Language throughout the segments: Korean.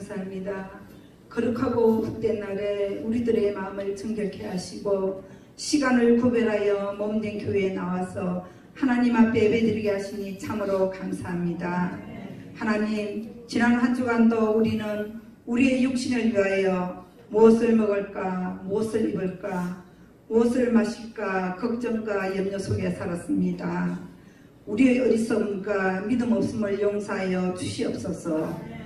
감사합니다. 거룩하고 복된 날에 우리들의 마음을 정결케 하시고 시간을 구별하여 몸된 교회에 나와서 하나님 앞에 예배드리게 하시니 참으로 감사합니다. 하나님, 지난 한 주간도 우리는 우리의 육신을 위하여 무엇을 먹을까, 무엇을 입을까, 무엇을 마실까 걱정과 염려 속에 살았습니다. 우리의 어리석음과 믿음 없음을 용서하여 주시옵소서.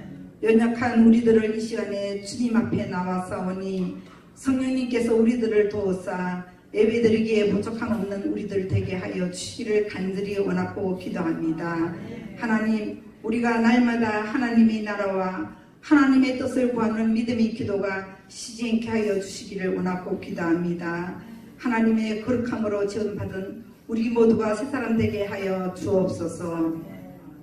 연약한 우리들을 이 시간에 주님 앞에 나와사오니 성령님께서 우리들을 도우사 예배드리기에 부족함 없는 우리들 되게 하여 주시기를 간절히 원하고 기도합니다. 하나님, 우리가 날마다 하나님의 나라와 하나님의 뜻을 구하는 믿음의 기도가 쉬지 않게 하여 주시기를 원하고 기도합니다. 하나님의 거룩함으로 지원받은 우리 모두가 새 사람 되게 하여 주옵소서.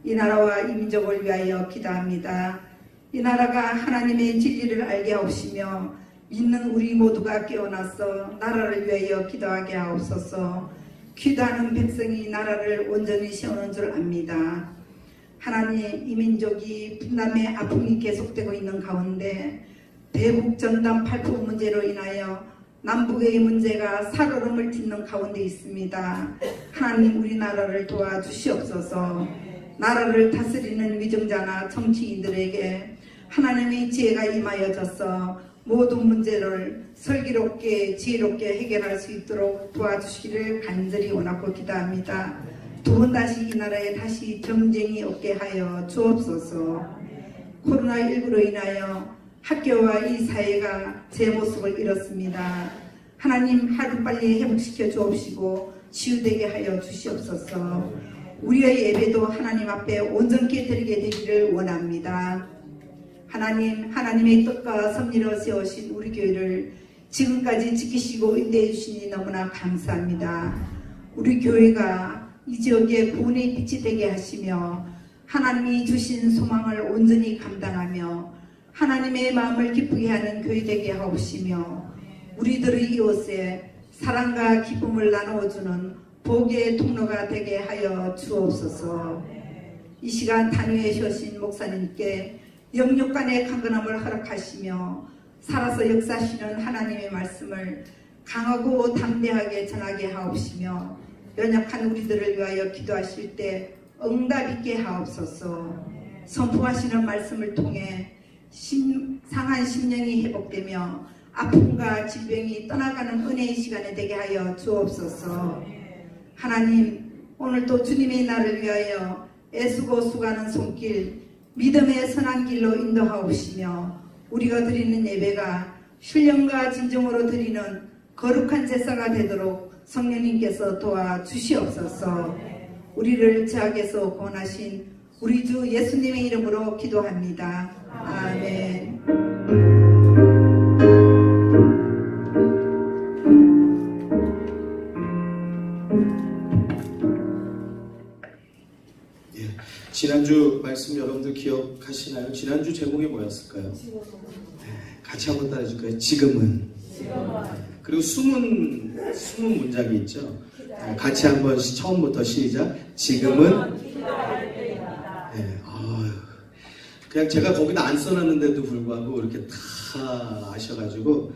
이 나라와 이 민족을 위하여 기도합니다. 이 나라가 하나님의 진리를 알게 하옵시며 믿는 우리 모두가 깨어나서 나라를 위하여 기도하게 하옵소서. 기도하는 백성이 나라를 온전히 세우는 줄 압니다. 하나님, 이 민족이 분남의 아픔이 계속되고 있는 가운데 대북 전단 발포 문제로 인하여 남북의 문제가 살얼음을 딛는 가운데 있습니다. 하나님, 우리나라를 도와주시옵소서. 나라를 다스리는 위정자나 정치인들에게 하나님의 지혜가 임하여져서 모든 문제를 슬기롭게 지혜롭게 해결할 수 있도록 도와주시기를 간절히 원하고 기도합니다. 두 번 다시 이 나라에 다시 정쟁이 없게 하여 주옵소서. 코로나19로 인하여 학교와 이 사회가 제 모습을 잃었습니다. 하나님, 하루빨리 회복시켜 주옵시고 치유되게 하여 주시옵소서. 우리의 예배도 하나님 앞에 온전케 드리게 되기를 원합니다. 하나님, 하나님의 뜻과 섭리로 세우신 우리 교회를 지금까지 지키시고 인도해 주시니 너무나 감사합니다. 우리 교회가 이 지역에 구원의 빛이 되게 하시며 하나님이 주신 소망을 온전히 감당하며 하나님의 마음을 기쁘게 하는 교회 되게 하옵시며 우리들의 이웃에 사랑과 기쁨을 나누어주는 복의 통로가 되게 하여 주옵소서. 이 시간 단위에 쉬신 목사님께 영육간의 강건함을 허락하시며 살아서 역사하시는 하나님의 말씀을 강하고 담대하게 전하게 하옵시며 연약한 우리들을 위하여 기도하실 때 응답 있게 하옵소서. 선포하시는 말씀을 통해 상한 심령이 회복되며 아픔과 질병이 떠나가는 은혜의 시간이 되게 하여 주옵소서. 하나님, 오늘도 주님의 날을 위하여 애쓰고 수고하는 손길 믿음의 선한 길로 인도하옵시며 우리가 드리는 예배가 신령과 진정으로 드리는 거룩한 제사가 되도록 성령님께서 도와주시옵소서. 우리를 죄악에서 구원하신 우리 주 예수님의 이름으로 기도합니다. 아멘. 지난주 말씀 여러분들 기억하시나요? 지난주 제목이 뭐였을까요? 같이 한번 따라해줄까요? 지금은. 그리고 숨은 문장이 있죠. 같이 한번 처음부터 시작. 지금은. 그냥 제가 거기다 안 써놨는데도 불구하고 이렇게 다 아셔가지고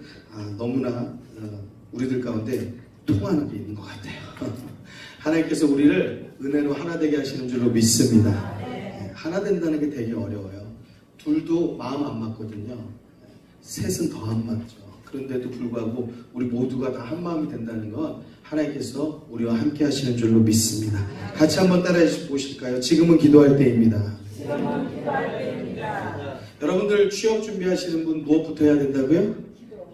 너무나 우리들 가운데 통하는 게 있는 것 같아요. 하나님께서 우리를 은혜로 하나 되게 하시는 줄로 믿습니다. 하나 된다는 게 되게 어려워요. 둘도 마음 안 맞거든요. 셋은 더 안 맞죠. 그런데도 불구하고 우리 모두가 다 한 마음이 된다는 건 하나님께서 우리와 함께 하시는 줄로 믿습니다. 같이 한번 따라해 보실까요? 지금은 기도할 때입니다. 여러분들 취업 준비하시는 분 무엇부터 해야 된다고요?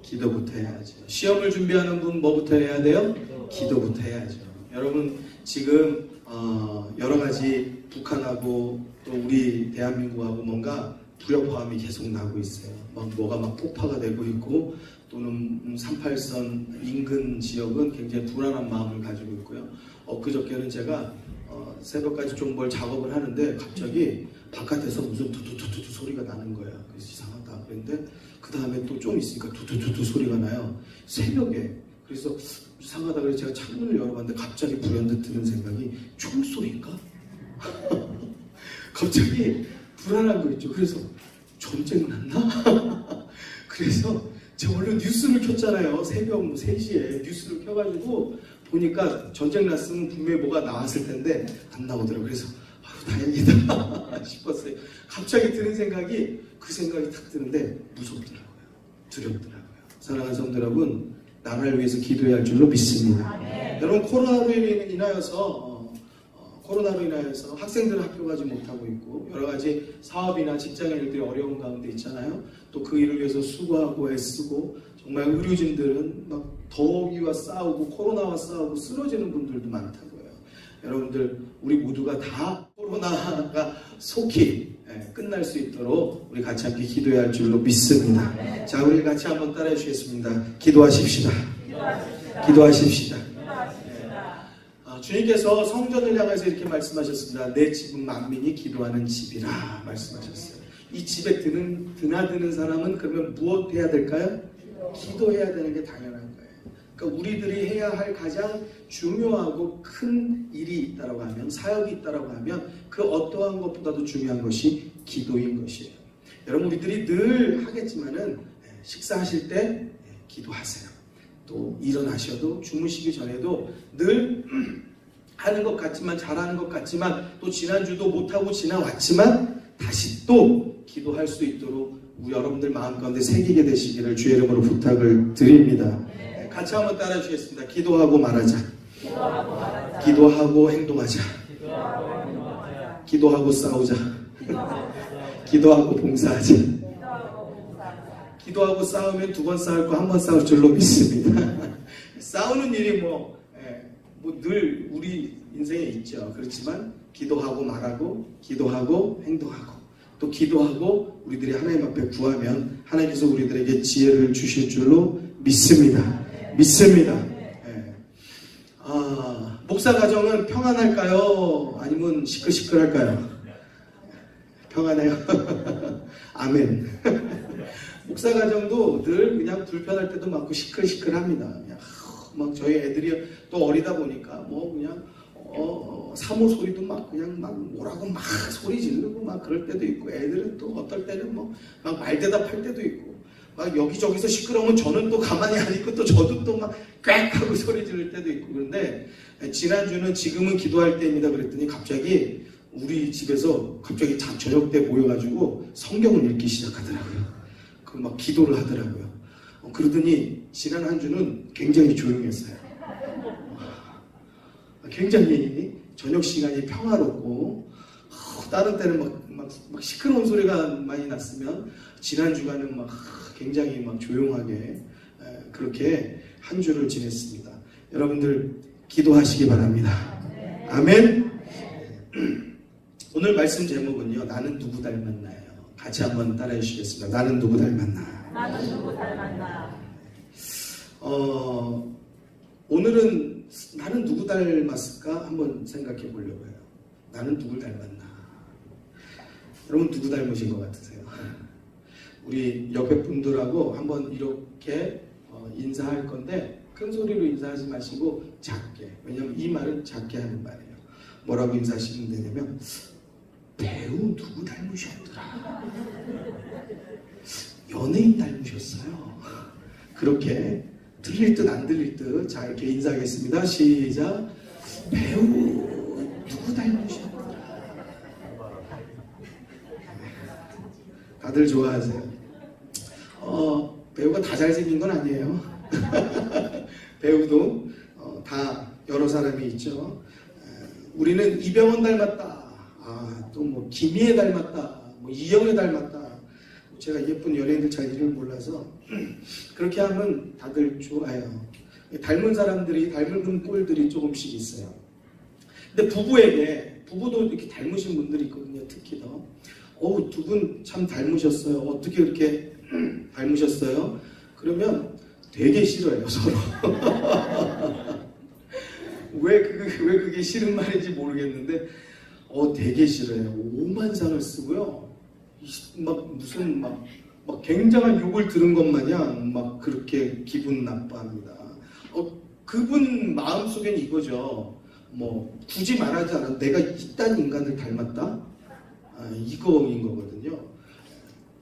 기도부터 해야죠. 시험을 준비하는 분 뭐부터 해야 돼요? 기도부터 해야죠. 여러분 지금 여러 가지 북한하고 또 우리 대한민국하고 뭔가 불협화음이 계속 나고 있어요. 뭐가 막 폭파가 되고 있고 또는 38선 인근 지역은 굉장히 불안한 마음을 가지고 있고요. 엊그저께는 제가 새벽까지 좀 뭘 작업을 하는데 갑자기 바깥에서 무슨 두두두두 소리가 나는 거예요. 그래서 이상하다 그랬는데 그 다음에 또 좀 있으니까 두두두두 소리가 나요. 새벽에. 그래서 이상하다 그래서 제가 창문을 열어봤는데 갑자기 불현듯 드는 생각이 총소리인가? 갑자기 불안한 거 있죠. 그래서 전쟁 났나? 그래서 제가 얼른 뉴스를 켰잖아요. 새벽 3시에 뉴스를 켜가지고 보니까 전쟁 났으면 분명히 뭐가 나왔을 텐데 안 나오더라고요. 그래서 다행이다 싶었어요. 갑자기 드는 생각이, 그 생각이 탁 드는데 무섭더라고요. 두렵더라고요. 사랑하는 성도 여러분, 나라를 위해서 기도해야 할 줄로 믿습니다. 여러분, 코로나로 인하여서 학생들 학교 가지 못하고 있고 여러 가지 사업이나 직장 일들이 어려운 가운데 있잖아요. 또 그 일을 위해서 수고하고 애쓰고 정말 의료진들은 막 더위와 싸우고 코로나와 싸우고 쓰러지는 분들도 많다고요. 여러분들, 우리 모두가 다 코로나가 속히 끝날 수 있도록 우리 같이 함께 기도해야 할 줄로 믿습니다. 자, 우리 같이 한번 따라해 주시겠습니다. 기도하십시다. 기도하십시다. 주님께서 성전을 향해서 이렇게 말씀하셨습니다. 내 집은 만민이 기도하는 집이라 말씀하셨어요. 이 집에 드나드는 사람은 그러면 무엇 해야 될까요? 기도해야 되는 게 당연한 거예요. 그러니까 우리들이 해야 할 가장 중요하고 큰 일이 있다고 하면, 사역이 있다고 하면 그 어떠한 것보다도 중요한 것이 기도인 것이에요. 여러분, 우리들이 늘 하겠지만은 식사하실 때 기도하세요. 또 일어나셔도 주무시기 전에도 늘 하는 것 같지만, 잘하는 것 같지만, 또 지난주도 못하고 지나왔지만 다시 또 기도할 수 있도록 우리 여러분들 마음 가운데 새기게 되시기를 주의 이름으로 부탁을 드립니다. 같이 한번 따라 주시겠습니다. 기도하고 말하자. 기도하고 행동하자. 기도하고 싸우자. 기도하고 봉사하자. 기도하고 싸우면 2번 싸울 거 1번 싸울 줄로 믿습니다. 싸우는 일이 늘 우리 인생에 있죠. 그렇지만 기도하고 말하고, 기도하고 행동하고, 또 기도하고 우리들이 하나님 앞에 구하면 하나님께서 우리들에게 지혜를 주실 줄로 믿습니다. 믿습니다. 목사 가정은 평안할까요? 아니면 시끌시끌할까요? 평안해요. 아멘. 목사 가정도 늘 그냥 불편할 때도 많고 시끌시끌합니다. 그냥 막 저희 애들이 또 어리다 보니까 뭐 그냥 사모 소리도 막 그냥 막 뭐라고 막 소리 지르고 막 그럴 때도 있고, 애들은 또 어떨 때는 뭐 막 말대답할 때도 있고, 막 여기저기서 시끄러우면 저는 또 가만히 안 있고 또 저도 또 막 꽥 하고 소리 지를 때도 있고. 그런데 지난주는 지금은 기도할 때입니다 그랬더니 갑자기 우리 집에서 갑자기 저녁 때 모여가지고 성경을 읽기 시작하더라고요. 그 막 기도를 하더라고요. 그러더니 지난 한 주는 굉장히 조용했어요. 굉장히 저녁 시간이 평화롭고, 다른 때는 막 시끄러운 소리가 많이 났으면 지난 주간은 막 굉장히 막 조용하게 그렇게 한 주를 지냈습니다. 여러분들 기도하시기 바랍니다. 아멘. 오늘 말씀 제목은요, 나는 누구 닮았나요? 같이 한번 따라해 주시겠습니다. 나는 누구 닮았나? 나는 누구 닮았나? 오늘은 나는 누구 닮았을까 한번 생각해 보려고 해요. 나는 누굴 닮았나? 여러분 누구 닮으신 것 같으세요? 우리 옆에 분들하고 한번 이렇게 인사할 건데 큰 소리로 인사하지 마시고 작게. 왜냐면 이 말은 작게 하는 말이에요. 뭐라고 인사하시면 되냐면, 배우 누구 닮으셨더라? 연예인 닮으셨어요. 그렇게 들릴 듯 안 들릴 듯. 자, 이렇게 인사하겠습니다. 시작. 배우 누구 닮으셨더라? 다들 좋아하세요. 배우가 다 잘생긴 건 아니에요. 배우도 다 여러 사람이 있죠. 우리는 이병헌 닮았다. 또 뭐 김희애 닮았다. 뭐 이영애 닮았다. 제가 예쁜 연예인들 잘 이름을 몰라서 그렇게 하면 다들 좋아요. 닮은 사람들이, 닮은 꼴들이 조금씩 있어요. 근데 부부도 이렇게 닮으신 분들이 있거든요. 특히 더. 두 분 참 닮으셨어요. 어떻게 그렇게 닮으셨어요? 그러면 되게 싫어해요, 서로. 왜 그게 싫은 말인지 모르겠는데, 되게 싫어해요. 오만상을 쓰고요. 막 굉장한 욕을 들은 것 마냥 막 그렇게 기분 나빠합니다. 그분 마음속엔 이거죠. 뭐 굳이 말하지 않아도 내가 이딴 인간을 닮았다? 이거인 거거든요.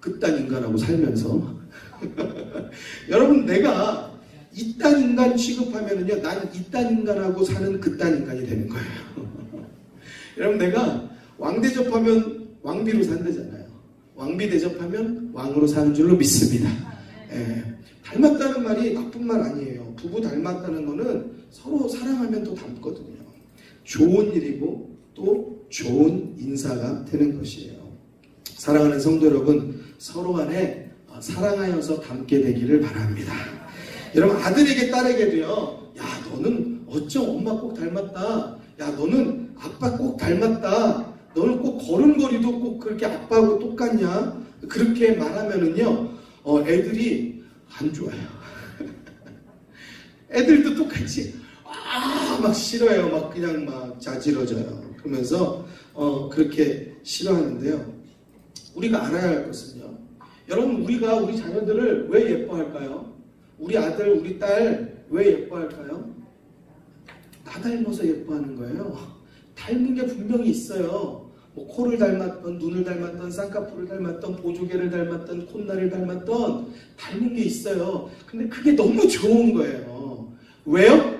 그딴 인간하고 살면서 여러분, 내가 이딴 인간 취급하면은요, 난 이딴 인간하고 사는 그딴 인간이 되는 거예요. 여러분, 내가 왕 대접하면 왕비로 산다잖아요. 왕비 대접하면 왕으로 사는 줄로 믿습니다. 예, 닮았다는 말이 나쁜 말 아니에요. 부부 닮았다는 거는 서로 사랑하면 또 닮거든요. 좋은 일이고 또 좋은 인사가 되는 것이에요. 사랑하는 성도 여러분, 서로 간에 사랑하여서 닮게 되기를 바랍니다. 여러분, 아들에게 딸에게도요, 야, 너는 어쩜 엄마 꼭 닮았다. 야, 너는 아빠 꼭 닮았다. 너는 꼭 걸음걸이도 꼭 그렇게 아빠하고 똑같냐? 그렇게 말하면은요, 애들이 안 좋아요. 애들도 똑같이 막 싫어요. 막 그냥 막 자지러져요. 그러면서 그렇게 싫어하는데요. 우리가 알아야 할 것은요, 여러분, 우리가 우리 자녀들을 왜 예뻐할까요? 우리 아들, 우리 딸 왜 예뻐할까요? 나 닮아서 예뻐하는 거예요. 닮은 게 분명히 있어요. 뭐 코를 닮았던, 눈을 닮았던, 쌍꺼풀을 닮았던, 보조개를 닮았던, 콧날을 닮았던, 닮은 게 있어요. 근데 그게 너무 좋은 거예요. 왜요?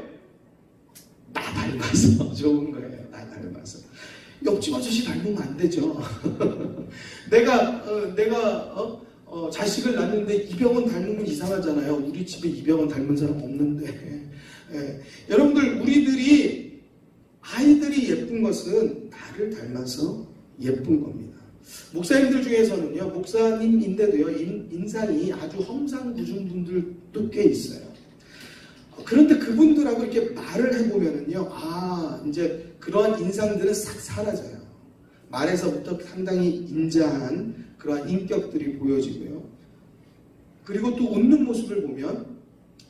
나 닮아서 좋은 거예요. 나 닮아서. 옆집 아저씨 닮으면 안 되죠. 내가 자식을 낳는데 이병헌 닮으면 이상하잖아요. 우리 집에 이병헌 닮은 사람 없는데. 예. 여러분들, 우리들이 아이들이 예쁜 것은 나를 닮아서 예쁜 겁니다. 목사님들 중에서는요, 목사님인데도요, 인상이 아주 험상궂은 분들도 꽤 있어요. 그런데 그분들하고 이렇게 말을 해보면은요, 이제 그러한 인상들은 싹 사라져요. 말에서부터 상당히 인자한 그러한 인격들이 보여지고요. 그리고 또 웃는 모습을 보면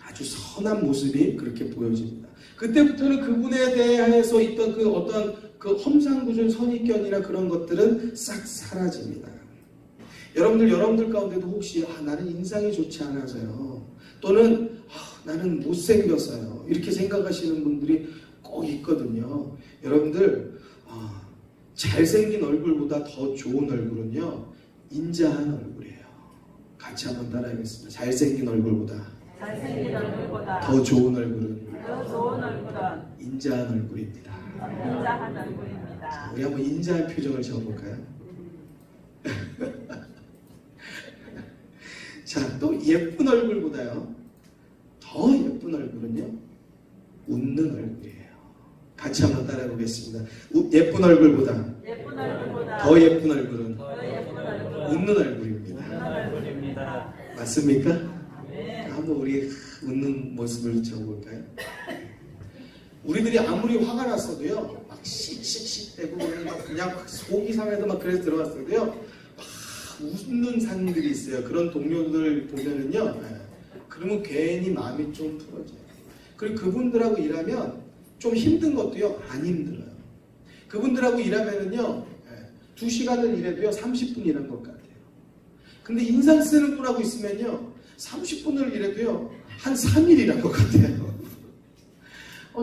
아주 선한 모습이 그렇게 보여집니다. 그때부터는 그분에 대해서 있던 그 어떤 그 험상궂은 선입견이나 그런 것들은 싹 사라집니다. 여러분들 가운데도 혹시 나는 인상이 좋지 않아서요, 또는 나는 못생겼어요, 이렇게 생각하시는 분들이 꼭 있거든요. 여러분들, 잘생긴 얼굴보다 더 좋은 얼굴은요, 인자한 얼굴이에요. 같이 한번 따라하겠습니다. 잘생긴 얼굴보다 더 좋은 얼굴은 인자한 얼굴입니다. 우리 한번 인자한 표정을 지어볼까요? 자, 또 예쁜 얼굴보다요, 더 예쁜 얼굴은요, 웃는 얼굴이에요. 같이 한번 따라해 보겠습니다. 예쁜 얼굴보다 더 예쁜 얼굴은 웃는 얼굴입니다. 맞습니까? 한번 우리 웃는 모습을 적어볼까요? 우리들이 아무리 화가 났어도요, 막 씩씩씩 대고 그냥 막 속이 상해도 막 그래서 들어갔어도요, 막 웃는 사람들이 있어요. 그런 동료들 보면은요, 그러면 괜히 마음이 좀 풀어져요. 그리고 그분들하고 일하면 좀 힘든 것도요, 안 힘들어요. 그분들하고 일하면은요, 2시간을 일해도요, 30분 일한 것 같아요. 근데 인상 쓰는 분하고 있으면요, 30분을 일해도요, 한 3일 일한 것 같아요.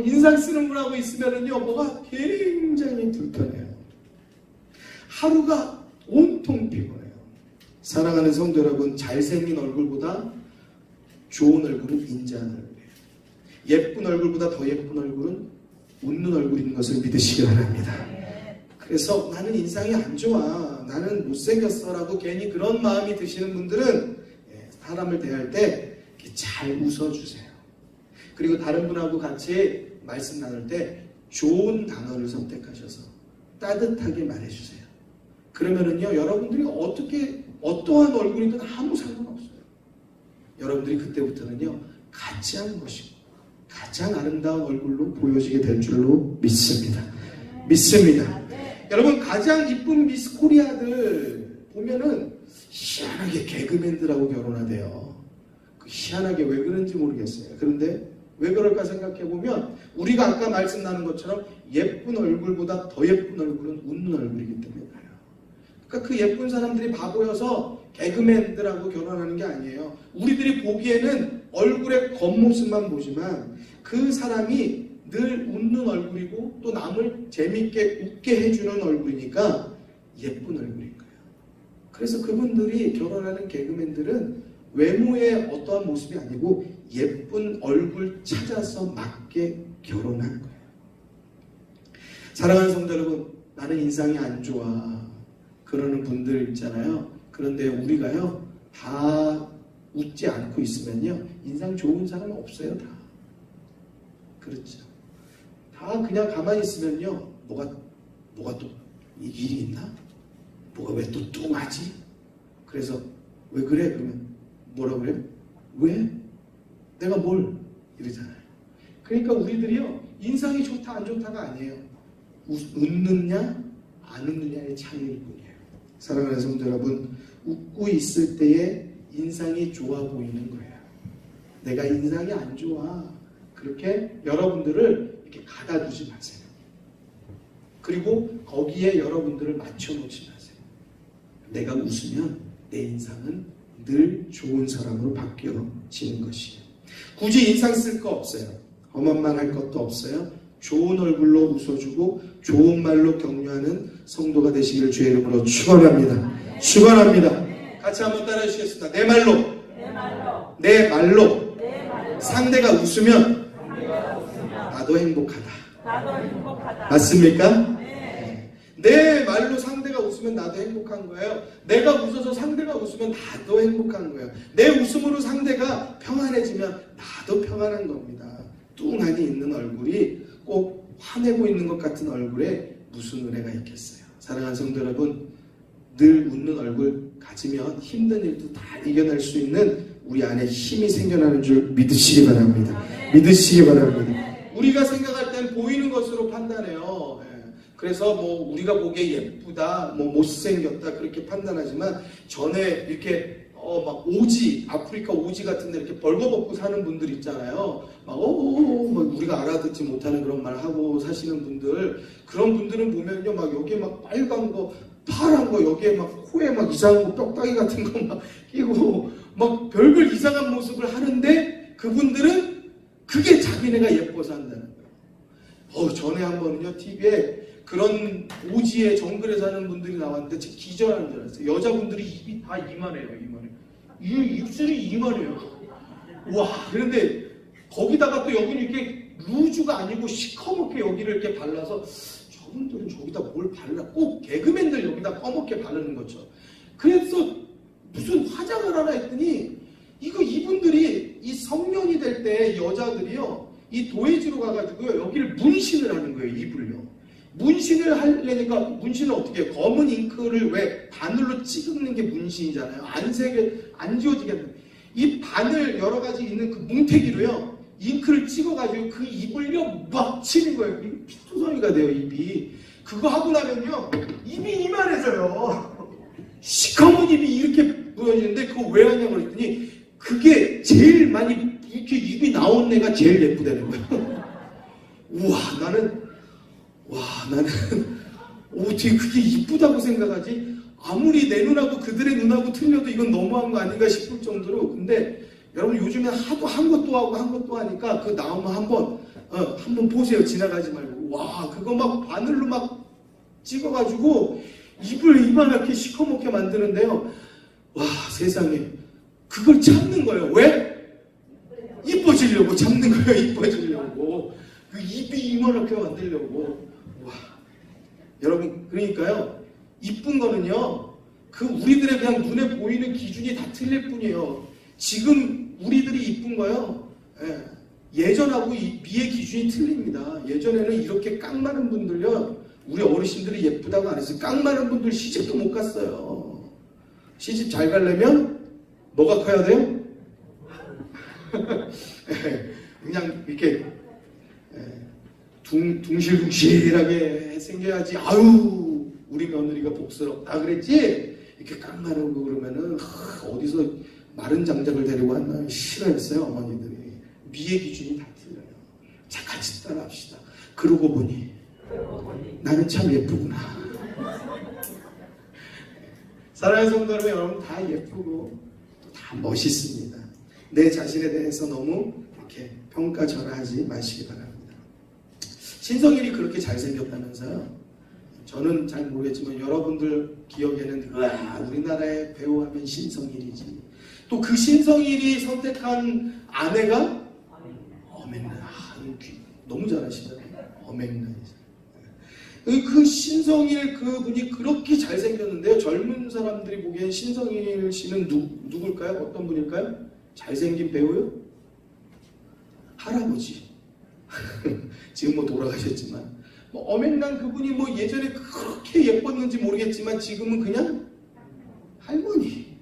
인상 쓰는 분하고 있으면은요, 뭐가 굉장히 불편해요. 하루가 온통 피곤해요. 사랑하는 성도 여러분, 잘생긴 얼굴보다 좋은 얼굴은 인자한 얼굴이에요. 예쁜 얼굴보다 더 예쁜 얼굴은 웃는 얼굴인 것을 믿으시기 바랍니다. 그래서 나는 인상이 안 좋아, 나는 못생겼어 라고 괜히 그런 마음이 드시는 분들은 사람을 대할 때 잘 웃어주세요. 그리고 다른 분하고 같이 말씀 나눌 때 좋은 단어를 선택하셔서 따뜻하게 말해주세요. 그러면은요, 여러분들이 어떠한 얼굴이든 아무 상관없어요. 여러분들이 그때부터는요, 가장 멋있고 가장 아름다운 얼굴로 보여지게 될 줄로 믿습니다. 여러분, 가장 이쁜 미스 코리아들 보면은 희한하게 개그맨들하고 결혼하대요. 희한하게 왜 그런지 모르겠어요. 그런데 왜 그럴까 생각해보면 우리가 아까 말씀 나눈 것처럼 예쁜 얼굴보다 더 예쁜 얼굴은 웃는 얼굴이기 때문에 그래요. 그러니까 그 예쁜 사람들이 바보여서 개그맨들하고 결혼하는 게 아니에요. 우리들이 보기에는 얼굴의 겉모습만 보지만 그 사람이 늘 웃는 얼굴이고 또 남을 재밌게 웃게 해주는 얼굴이니까 예쁜 얼굴인 거예요. 그래서 그분들이 결혼하는 개그맨들은 외모의 어떠한 모습이 아니고 예쁜 얼굴 찾아서 맞게 결혼한 거예요. 사랑하는 성도 여러분, 나는 인상이 안 좋아 그러는 분들 있잖아요. 그런데 우리가요 다 웃지 않고 있으면요 인상 좋은 사람 없어요. 다 그렇죠. 다 그냥 가만히 있으면요 뭐가 또 일이 있나? 뭐가 왜 또 뚱하지? 그래서 왜 그래? 그러면 뭐라 그래요? 왜? 내가 뭘? 이러잖아요. 그러니까 우리들이요 인상이 좋다 안 좋다가 아니에요. 웃느냐 안 웃느냐의 차이일 뿐이에요. 사랑하는 성도 여러분, 웃고 있을 때에 인상이 좋아 보이는 거예요. 내가 인상이 안 좋아 그렇게 여러분들을 이렇게 가다 두지 마세요. 그리고 거기에 여러분들을 맞춰놓지 마세요. 내가 웃으면 내 인상은 늘 좋은 사람으로 바뀌어지는 것이에요. 굳이 인상 쓸 거 없어요. 험한 말 할 것도 없어요. 좋은 얼굴로 웃어주고 좋은 말로 격려하는 성도가 되시기를 주의 이름으로 축원합니다. 축원합니다. 같이 한번 따라해 주시겠습니다. 내 말로 상대가 웃으면 나도 행복하다. 맞습니까? 내 말로 상대가 웃으면 나도 행복한 거예요. 내가 웃어서 상대가 웃으면 나도 행복한 거예요. 내 웃음으로 상대가 평안해지면 나도 평안한 겁니다. 뚱하니 있는 얼굴이 꼭 화내고 있는 것 같은 얼굴에 무슨 은혜가 있겠어요. 사랑하는 성도 여러분, 늘 웃는 얼굴 가지면 힘든 일도 다 이겨낼 수 있는 우리 안에 힘이 생겨나는 줄 믿으시기 바랍니다. 믿으시기 바랍니다. 우리가 생각할 땐 보이는 것으로 판단해요. 그래서 뭐 우리가 보기에 예쁘다, 뭐 못생겼다 그렇게 판단하지만 전에 이렇게 막 오지, 아프리카 오지 같은 데 이렇게 벌거벗고 사는 분들 있잖아요. 막 우리가 알아듣지 못하는 그런 말 하고 사시는 분들, 그런 분들은 보면요 막 여기에 막 빨간 거, 파란 거, 여기에 막 코에 막 이상한 거, 뼈다귀 같은 거 막 끼고 막 별별 이상한 모습을 하는데 그분들은 그게 자기네가 예뻐서 한다는 거예요. 전에 한 번은요 TV에 그런 오지에 정글에 사는 분들이 나왔는데 진짜 기절하는 줄 알았어요. 여자분들이 입이 다 이만해요. 입술이 이만해요. 와, 그런데 거기다가 또 여기는 이렇게 루즈가 아니고 시커멓게 여기를 이렇게 발라서 저분들은 저기다 뭘 발라? 꼭 개그맨들 여기다 검게 바르는 거죠. 그래서 무슨 화장을 하나 했더니 이분들이 이 성년이 될 때 여자들이요 이 도예지로 가가지고요 여기를 문신을 하는 거예요. 입을요. 문신을 하려니까 문신을 어떻게 해요? 검은 잉크를 왜 바늘로 찍는 게 문신이잖아요. 안 지워지게 이 바늘 여러 가지 있는 그 뭉태기로요 잉크를 찍어가지고 그 입을요 막 치는 거예요. 피투성이가 돼요 입이. 그거 하고 나면요 입이 이만해져요. 시커먼 입이 이렇게 보여지는데 그거 왜 하냐고 그랬더니 그게 제일 많이 이렇게 입이 나온 애가 제일 예쁘다는 거예요. 우와 나는 어떻게 그게 이쁘다고 생각하지? 아무리 내 눈하고 그들의 눈하고 틀려도 이건 너무한 거 아닌가 싶을 정도로. 근데 여러분 요즘에 하도 한 것도 하고 한 것도 하니까 그 나오면 한번 보세요. 지나가지 말고. 와 그거 막 바늘로 막 찍어가지고 입을 이만하게 시커멓게 만드는데요. 와 세상에 그걸 참는 거예요. 왜? 이뻐지려고 참는 거예요. 이뻐지려고. 그 입이 이만하게 만들려고. 와, 여러분 그러니까요 이쁜 거는요 그 우리들의 그냥 눈에 보이는 기준이 다 틀릴 뿐이에요. 지금 우리들이 이쁜 거요 예전하고 미의 기준이 틀립니다. 예전에는 이렇게 깡마른 분들요 우리 어르신들이 예쁘다고 안 했어요. 깡마른 분들 시집도 못 갔어요. 시집 잘 가려면 뭐가 커야 돼요? 그냥 이렇게 둥실둥실하게 생겨야지. 아유 우리 며느리가 복스럽다 그랬지. 이렇게 깡마르고 그러면은 어디서 마른 장작을 데리고 왔나 싫어했어요. 어머니들이. 미의 기준이 다 틀려요. 자 같이 따라합시다. 그러고 보니 나는 참 예쁘구나. 사랑하는 성도 여러분 다 예쁘고 다 멋있습니다. 내 자신에 대해서 너무 이렇게 평가절하하지 마시기 바랍니다. 신성일이 그렇게 잘생겼다면서요? 저는 잘 모르겠지만 여러분들 기억에는 우리나라의 배우하면 신성일이지. 또 그 신성일이 선택한 아내가 어맹란. 너무 잘하시잖아요. 어맹란이죠. 그 신성일 그분이 그렇게 잘생겼는데요. 젊은 사람들이 보기엔 신성일 씨는 누굴까요? 어떤 분일까요? 잘생긴 배우요? 할아버지. 지금 뭐 돌아가셨지만 어맹란 그분이 뭐 예전에 그렇게 예뻤는지 모르겠지만 지금은 그냥 할머니.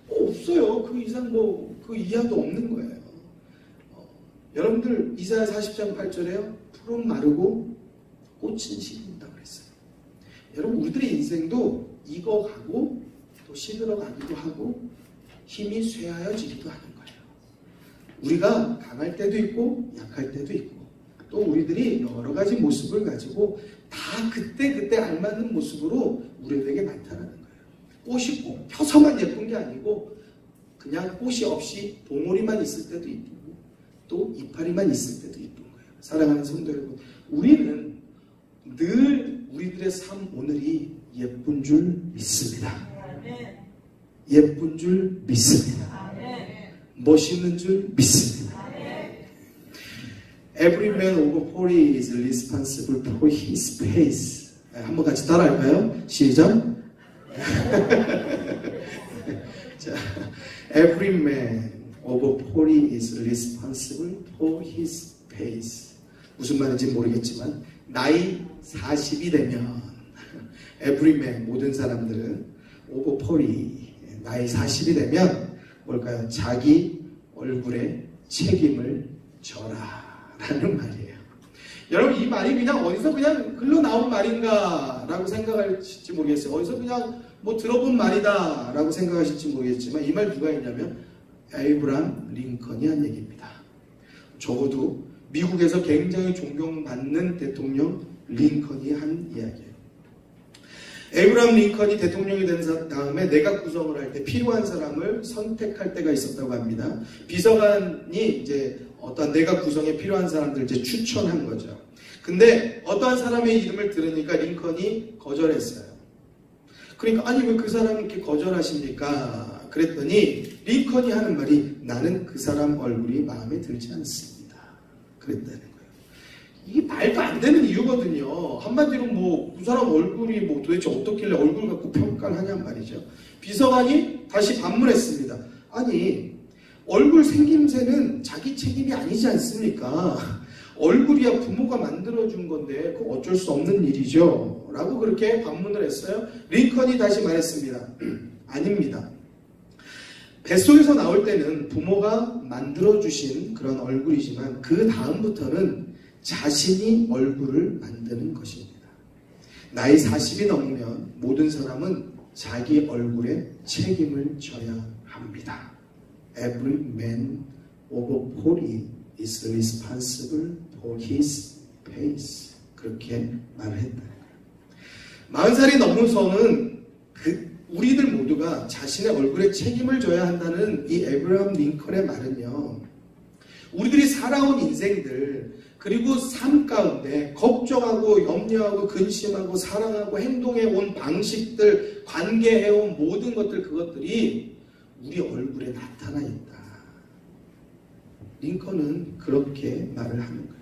없어요. 그 이상 그 이하도 없는 거예요. 여러분들 이사야 40장 8절에요. 풀은 마르고 꽃은 시든다고 그랬어요. 여러분 우리들의 인생도 익어가고 또 시들어가기도 하고 힘이 쇠하여지기도 하는 거예요. 우리가 강할 때도 있고 약할 때도 있고 또 우리들이 여러 가지 모습을 가지고 다 그때 알맞는 모습으로 우리들에게 나타나는 거예요. 꽃이 꼭 펴서만 예쁜 게 아니고 그냥 꽃이 없이 봉오리만 있을 때도 이쁘고 또 이파리만 있을 때도 이쁜 거예요. 사랑하는 성도 여러분, 우리는 늘 우리들의 삶 오늘이 예쁜 줄 믿습니다. 예쁜 줄 믿습니다. 멋있는 줄 믿습니다. Every man over 40 is responsible for his face. 한번 같이 따라할까요? 시작. 자, Every man over 40 is responsible for his face. 무슨 말인지 모르겠지만 나이 40이 되면 every man, 모든 사람들은 over 40, 나이 40이 되면 뭘까요? 자기 얼굴에 책임을 져라 라는 말이에요. 여러분 이 말이 그냥 어디서 그냥 흘러나온 말인가 라고 생각하실지 모르겠어요. 어디서 그냥 뭐 들어본 말이다 라고 생각하실지 모르겠지만 이 말 누가 했냐면 에이브람 링컨이 한 얘기입니다. 적어도 미국에서 굉장히 존경받는 대통령 링컨이 한 이야기예요. 에이브람 링컨이 대통령이 된 다음에 내각 구성을 할 때 필요한 사람을 선택할 때가 있었다고 합니다. 비서관이 이제 어떤 내각 구성에 필요한 사람들을 이제 추천한 거죠. 근데 어떠한 사람의 이름을 들으니까 링컨이 거절했어요. 그러니까 아니 왜 그 사람을 이렇게 거절하십니까? 그랬더니 링컨이 하는 말이 나는 그 사람 얼굴이 마음에 들지 않습니다. 그랬다는 거예요. 이게 말도 안 되는 이유거든요. 한마디로 뭐 그 사람 얼굴이 뭐 도대체 어떻길래 얼굴 갖고 평가를 하냔 말이죠. 비서관이 다시 반문했습니다. 아니 얼굴 생김새는 자기 책임이 아니지 않습니까? 얼굴이야 부모가 만들어준 건데 그거 어쩔 수 없는 일이죠. 라고 그렇게 반문을 했어요. 링컨이 다시 말했습니다. 아닙니다. 뱃속에서 나올 때는 부모가 만들어주신 그런 얼굴이지만 그 다음부터는 자신이 얼굴을 만드는 것입니다. 나이 40이 넘으면 모든 사람은 자기 얼굴에 책임을 져야 합니다. Every man over 40 is responsible for his face. 그렇게 말을 했다는 거예요. 40살이 넘어서는 우리들 모두가 자신의 얼굴에 책임을 져야 한다는 이 에브라함 링컨의 말은요. 우리들이 살아온 인생들 그리고 삶 가운데 걱정하고 염려하고 근심하고 사랑하고 행동해온 방식들 관계해온 모든 것들 그것들이 우리 얼굴에 나타나 있다. 링컨은 그렇게 말을 하는 거예요.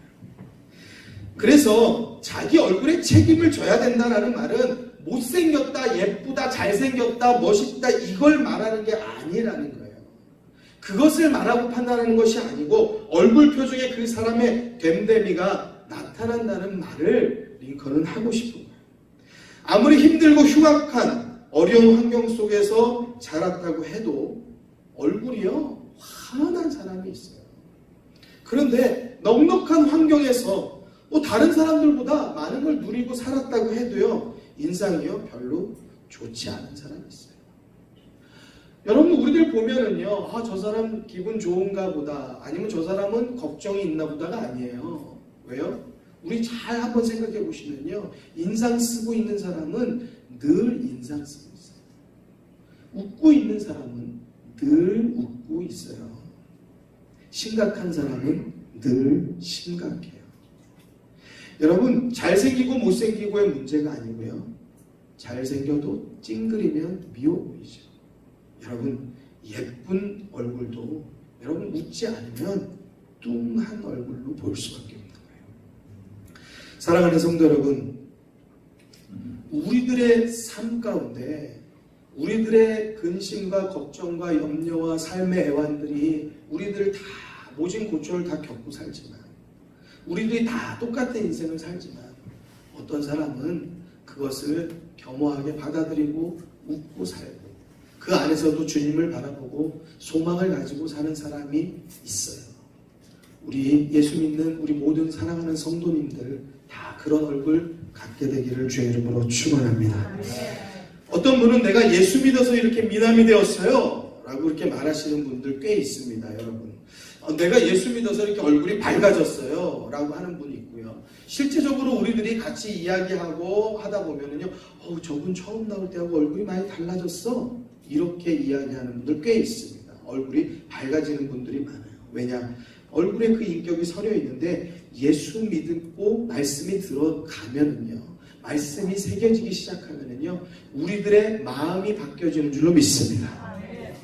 그래서 자기 얼굴에 책임을 져야 된다는 말은 못생겼다, 예쁘다, 잘생겼다, 멋있다 이걸 말하는 게 아니라는 거예요. 그것을 말하고 판단하는 것이 아니고 얼굴 표정에 그 사람의 됨됨이가 나타난다는 말을 링컨은 하고 싶은 거예요. 아무리 힘들고 흉악한 어려운 환경 속에서 자랐다고 해도 얼굴이요 환한 사람이 있어요. 그런데 넉넉한 환경에서 뭐 다른 사람들보다 많은 걸 누리고 살았다고 해도요 인상이요 별로 좋지 않은 사람이 있어요. 여러분 우리들 보면은요 저 사람 기분 좋은가 보다 아니면 저 사람은 걱정이 있나 보다가 아니에요. 왜요? 우리 잘 한번 생각해 보시면요 인상 쓰고 있는 사람은 늘 인상 쓰고 있어요. 웃고 있는 사람은 늘 웃고 있어요. 심각한 사람은 늘 심각해요. 여러분, 잘생기고 못생기고의 문제가 아니고요. 잘생겨도 찡그리면 미워 보이죠. 여러분, 예쁜 얼굴도 여러분 웃지 않으면 뚱한 얼굴로 보일 수밖에 없는 거예요. 사랑하는 성도 여러분, 우리들의 삶 가운데 우리들의 근심과 걱정과 염려와 삶의 애환들이 우리들 다 모진 고초를 다 겪고 살지만, 우리들이 다 똑같은 인생을 살지만, 어떤 사람은 그것을 겸허하게 받아들이고 웃고 살고 그 안에서도 주님을 바라보고 소망을 가지고 사는 사람이 있어요. 우리 예수 믿는 우리 모든 사랑하는 성도님들 다 그런 얼굴 갖게 되기를 주의 이름으로 축원합니다. 어떤 분은 내가 예수 믿어서 이렇게 미남이 되었어요 라고 이렇게 말하시는 분들 꽤 있습니다. 여러분, 내가 예수 믿어서 이렇게 얼굴이 밝아졌어요 라고 하는 분이 있고요. 실제적으로 우리들이 같이 이야기하고 하다 보면은요, 저분 처음 나올 때하고 얼굴이 많이 달라졌어 이렇게 이야기하는 분들 꽤 있습니다. 얼굴이 밝아지는 분들이 많아요. 왜냐? 얼굴에 그 인격이 서려 있는데 예수 믿고 말씀이 들어가면은요, 말씀이 새겨지기 시작하면은요, 우리들의 마음이 바뀌어지는 줄로 믿습니다.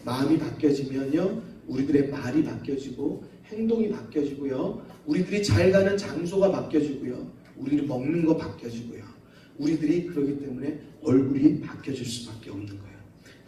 마음이 바뀌어지면요, 우리들의 말이 바뀌어지고 행동이 바뀌어지고요, 우리들이 잘 가는 장소가 바뀌어지고요, 우리를 먹는 거 바뀌어지고요, 우리들이 그러기 때문에 얼굴이 바뀌어질 수밖에 없는 거예요.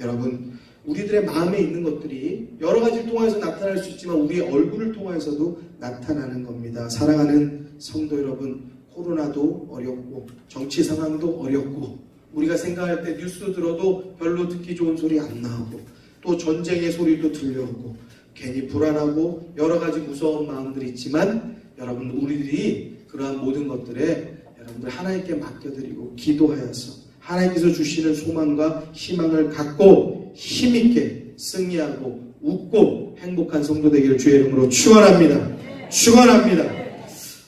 여러분, 우리들의 마음에 있는 것들이 여러 가지를 통해서 나타날 수 있지만 우리의 얼굴을 통해서도 나타나는 겁니다. 사랑하는 성도 여러분, 코로나도 어렵고 정치 상황도 어렵고 우리가 생각할 때 뉴스 들어도 별로 듣기 좋은 소리 안 나오고 또 전쟁의 소리도 들려오고 괜히 불안하고 여러 가지 무서운 마음들이 있지만, 여러분, 우리들이 그러한 모든 것들에 여러분들 하나님께 맡겨드리고 기도하여서 하나님께서 주시는 소망과 희망을 갖고 힘있게 승리하고 웃고 행복한 성도 되기를 주의 이름으로 축원합니다. 축원합니다.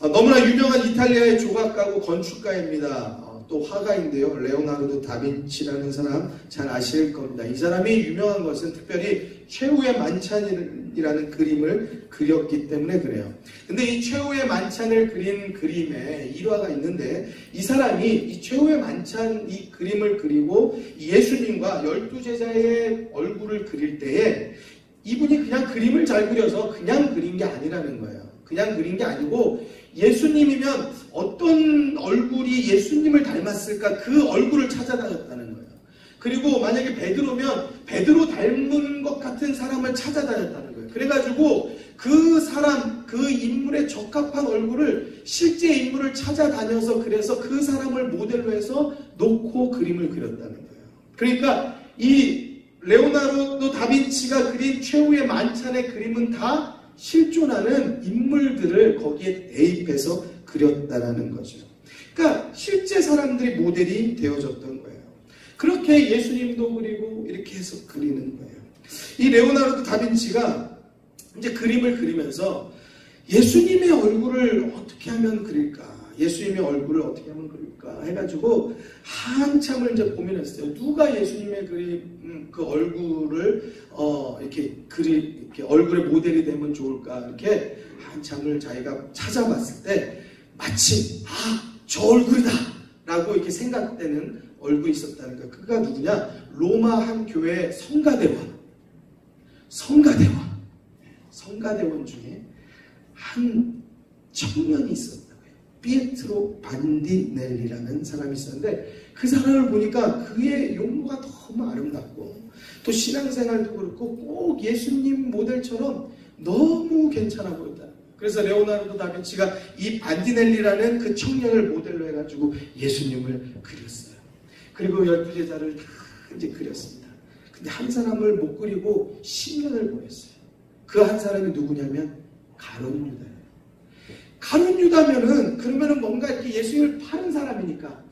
너무나 유명한 이탈리아의 조각가고 건축가입니다. 또 화가인데요. 레오나르도 다빈치라는 사람 잘 아실 겁니다. 이 사람이 유명한 것은 특별히 최후의 만찬이라는 그림을 그렸기 때문에 그래요. 근데 이 최후의 만찬을 그린 그림에 일화가 있는데, 이 사람이 이 최후의 만찬 이 그림을 그리고 예수님과 12제자의 얼굴을 그릴 때에 이분이 그냥 그림을 잘 그려서 그냥 그린 게 아니라는 거예요. 그냥 그린 게 아니고 예수님이면 어떤 얼굴이 예수님을 닮았을까, 그 얼굴을 찾아다녔다는 거예요. 그리고 만약에 베드로면 베드로 닮은 것 같은 사람을 찾아다녔다는 거예요. 그래가지고 그 사람, 그 인물에 적합한 얼굴을, 실제 인물을 찾아다녀서 그래서 그 사람을 모델로 해서 놓고 그림을 그렸다는 거예요. 그러니까 이 레오나르도 다빈치가 그린 최후의 만찬의 그림은 다 실존하는 인물들을 거기에 대입해서 그렸다라는 거죠. 그러니까 실제 사람들이 모델이 되어졌던 거예요. 그렇게 예수님도 그리고 이렇게 해서 그리는 거예요. 이 레오나르도 다빈치가 이제 그림을 그리면서 예수님의 얼굴을 어떻게 하면 그릴까, 예수님의 얼굴을 어떻게 하면 그릴까 해가지고 한참을 이제 고민했어요. 누가 예수님의 그 얼굴을 이렇게 얼굴의 모델이 되면 좋을까, 이렇게 한참을 자기가 찾아봤을 때 마침 저 얼굴이다 라고 이렇게 생각되는 얼굴이 있었다는 거예요. 그가 누구냐? 로마 한 교회 성가대원 중에 한 청년이 있었다고요. 피에트로 반디넬리라는 사람이 있었는데, 그 사람을 보니까 그의 용모가 너무 아름답고 또 신앙생활도 그렇고 꼭 예수님 모델처럼 너무 괜찮아 보였다. 그래서 레오나르도 다빈치가 이 반디넬리라는 그 청년을 모델로 해가지고 예수님을 그렸어요. 그리고 12제자를 다 이제 그렸습니다. 근데 한 사람을 못 그리고 10년을 보냈어요. 그 한 사람이 누구냐면 가룟 유다예요. 가룟 유다면은 그러면은 뭔가 이렇게 예수님을 파는 사람이니까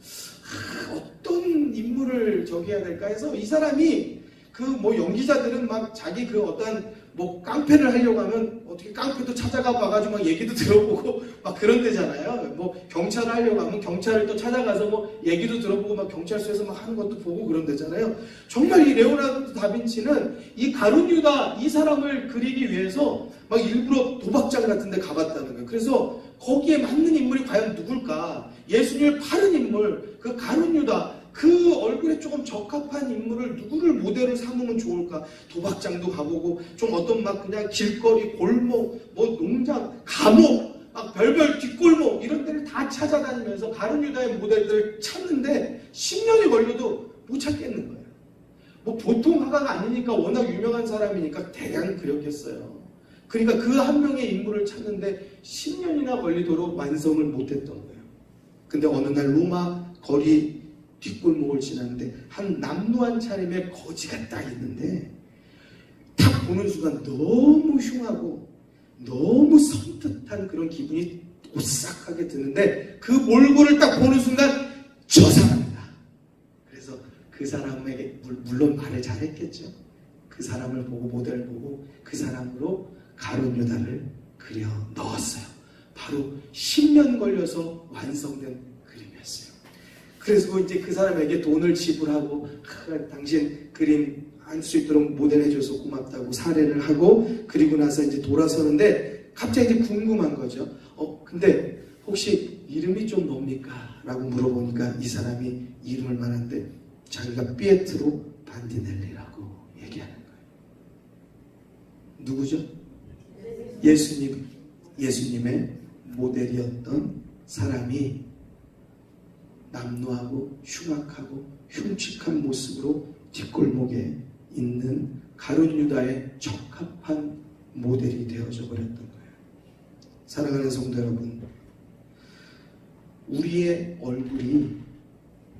어떤 인물을 저기 해야 될까 해서 이 사람이 그 뭐 연기자들은 막 자기 그 어떤 뭐 깡패를 하려고 하면 어떻게 깡패도 찾아가 봐가지고 막 얘기도 들어보고 막 그런 데잖아요. 뭐 경찰을 하려고 하면 경찰을 또 찾아가서 뭐 얘기도 들어보고 막 경찰서에서 막 하는 것도 보고 그런 데잖아요. 정말 이 레오나르도 다빈치는 이 가룟 유다 이 사람을 그리기 위해서 막 일부러 도박장 같은 데 가봤다는 거예요. 그래서 거기에 맞는 인물이 과연 누굴까? 예수님을 파는 인물, 그 가룟 유다, 그 얼굴에 조금 적합한 인물을 누구를 모델로 삼으면 좋을까? 도박장도 가보고 좀 어떤 막 그냥 길거리, 골목, 뭐 농장, 감옥, 막 별별 뒷골목 이런 데를 다 찾아다니면서 가룟 유다의 모델들을 찾는데 10년이 걸려도 못 찾겠는 거예요. 뭐 보통 화가가 아니니까 워낙 유명한 사람이니까 대강 그렸겠어요. 그러니까 그 한 명의 인물을 찾는데 10년이나 걸리도록 완성을 못했던 거예요. 근데 어느 날 로마 거리 뒷골목을 지났는데 한 남루 한 차림의 거지가 딱 있는데 딱 보는 순간 너무 흉하고 너무 섬뜩한 그런 기분이 오싹하게 드는데 그 몰골을 딱 보는 순간 저 사람이다. 그래서 그 사람에게 물론 말을 잘했겠죠. 그 사람을 보고 모델을 보고 그 사람으로 가룟 유다를 그려 넣었어요. 바로 10년 걸려서 완성된 그림이었어요. 그래서 이제 그 사람에게 돈을 지불하고 당신 그림 할 수 있도록 모델해줘서 고맙다고 사례를 하고 그리고 나서 이제 돌아서는데 갑자기 이제 궁금한 거죠. 근데 혹시 이름이 좀 뭡니까? 라고 물어보니까 이 사람이 이름을 말하는데 자기가 피에트로 반디넬리라고 얘기하는 거예요. 누구죠? 예수님의 모델이었던 사람이 남루하고 흉악하고 흉측한 모습으로 뒷골목에 있는 가룟 유다의 적합한 모델이 되어져 버렸던 거예요. 사랑하는 성도 여러분, 우리의 얼굴이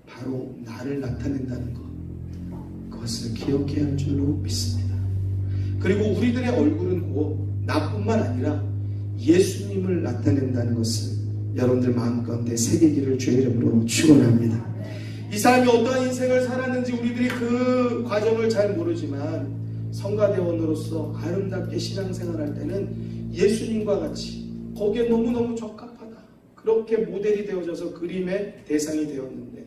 바로 나를 나타낸다는 것, 그것을 기억해야 할 줄로 믿습니다. 그리고 우리들의 얼굴은 곧 나뿐만 아니라 예수님을 나타낸다는 것을 여러분들 마음 가운데 새기기를 주의 이름으로 축원합니다. 이 사람이 어떠한 인생을 살았는지 우리들이 그 과정을 잘 모르지만 성가대원으로서 아름답게 신앙생활할 때는 예수님과 같이 거기에 너무너무 적합하다. 그렇게 모델이 되어져서 그림의 대상이 되었는데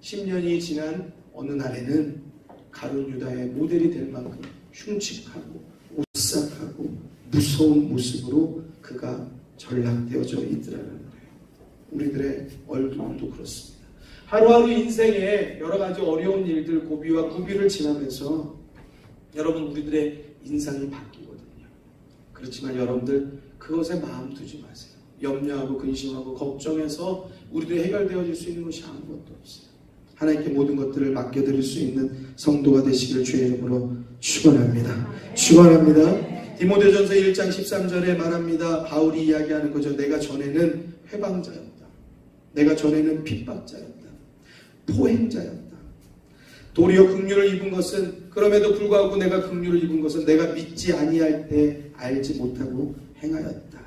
10년이 지난 어느 날에는 가룟 유다의 모델이 될 만큼 흉측하고 오싹하고 무서운 모습으로 그가 전락되어져 있더라는 거예요. 우리들의 얼굴도 그렇습니다. 하루하루 인생에 여러 가지 어려운 일들, 고비와 구비를 지나면서 여러분 우리들의 인상이 바뀌거든요. 그렇지만 여러분들 그것에 마음 두지 마세요. 염려하고 근심하고 걱정해서 우리들이 해결되어질 수 있는 것이 아무것도 없어요. 하나님께 모든 것들을 맡겨드릴 수 있는 성도가 되시기를 주의 이름으로 축원합니다. 축원합니다. 디모데전서 1장 13절에 말합니다. 바울이 이야기하는 거죠. 내가 전에는 회방자였다. 내가 전에는 핍박자였다. 포행자였다. 도리어 긍휼을 입은 것은 그럼에도 불구하고 내가 긍휼을 입은 것은 내가 믿지 아니할 때 알지 못하고 행하였다.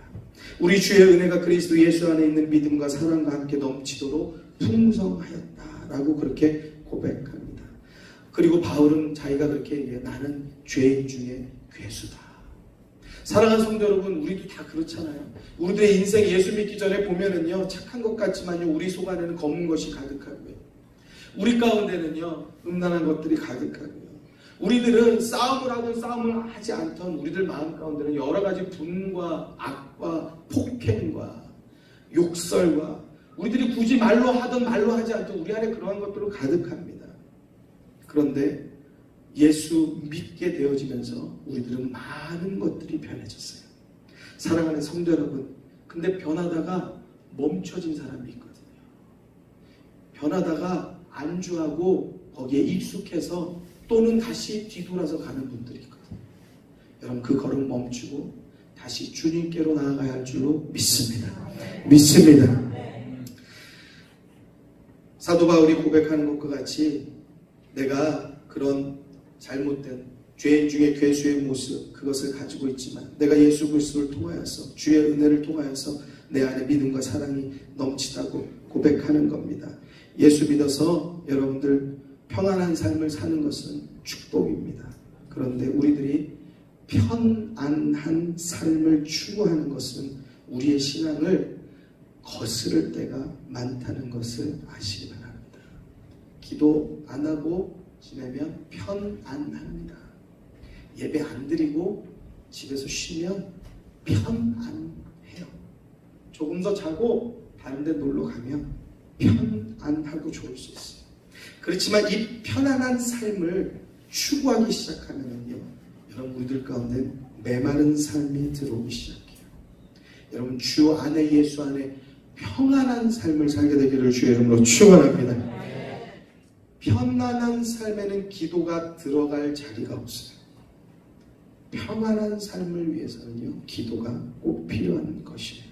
우리 주의 은혜가 그리스도 예수 안에 있는 믿음과 사랑과 함께 넘치도록 풍성하였다라고 그렇게 고백합니다. 그리고 바울은 자기가 그렇게 얘기해요. 나는 죄인 중에 괴수다. 사랑하는 성도 여러분, 우리도 다 그렇잖아요. 우리들의 인생 예수 믿기 전에 보면은요, 착한 것 같지만요, 우리 속 안에는 검은 것이 가득하고요. 우리 가운데는요, 음란한 것들이 가득하고요. 우리들은 싸움을 하든 싸움을 하지 않던 우리들 마음 가운데는 여러 가지 분과 악과 폭행과 욕설과 우리들이 굳이 말로 하든 말로 하지 않던 우리 안에 그러한 것들로 가득합니다. 그런데 예수 믿게 되어지면서 우리들은 많은 것들이 변해졌어요. 사랑하는 성도 여러분, 근데 변하다가 멈춰진 사람이 있거든요. 변하다가 안주하고 거기에 익숙해서 또는 다시 뒤돌아서 가는 분들이 있거든요. 여러분 그 걸음 멈추고 다시 주님께로 나아가야 할 줄로 믿습니다. 믿습니다. 사도 바울이 고백하는 것과 같이 내가 그런 잘못된 죄인 중에 괴수의 모습 그것을 가지고 있지만 내가 예수 그리스도를 통하여서 주의 은혜를 통하여서 내 안에 믿음과 사랑이 넘치다고 고백하는 겁니다. 예수 믿어서 여러분들 평안한 삶을 사는 것은 축복입니다. 그런데 우리들이 편안한 삶을 추구하는 것은 우리의 신앙을 거스를 때가 많다는 것을 아시기 바랍니다. 기도 안 하고 지내면 편안합니다. 예배 안 드리고 집에서 쉬면 편안해요. 조금 더 자고 다른 데 놀러 가면 편안하고 좋을 수 있어요. 그렇지만 이 편안한 삶을 추구하기 시작하면요, 여러분 우리들 가운데 메마른 삶이 들어오기 시작해요. 여러분 주 안에, 예수 안에 평안한 삶을 살게 되기를 주의 이름으로 축원합니다. 편안한 삶에는 기도가 들어갈 자리가 없어요. 평안한 삶을 위해서는요, 기도가 꼭 필요한 것이에요.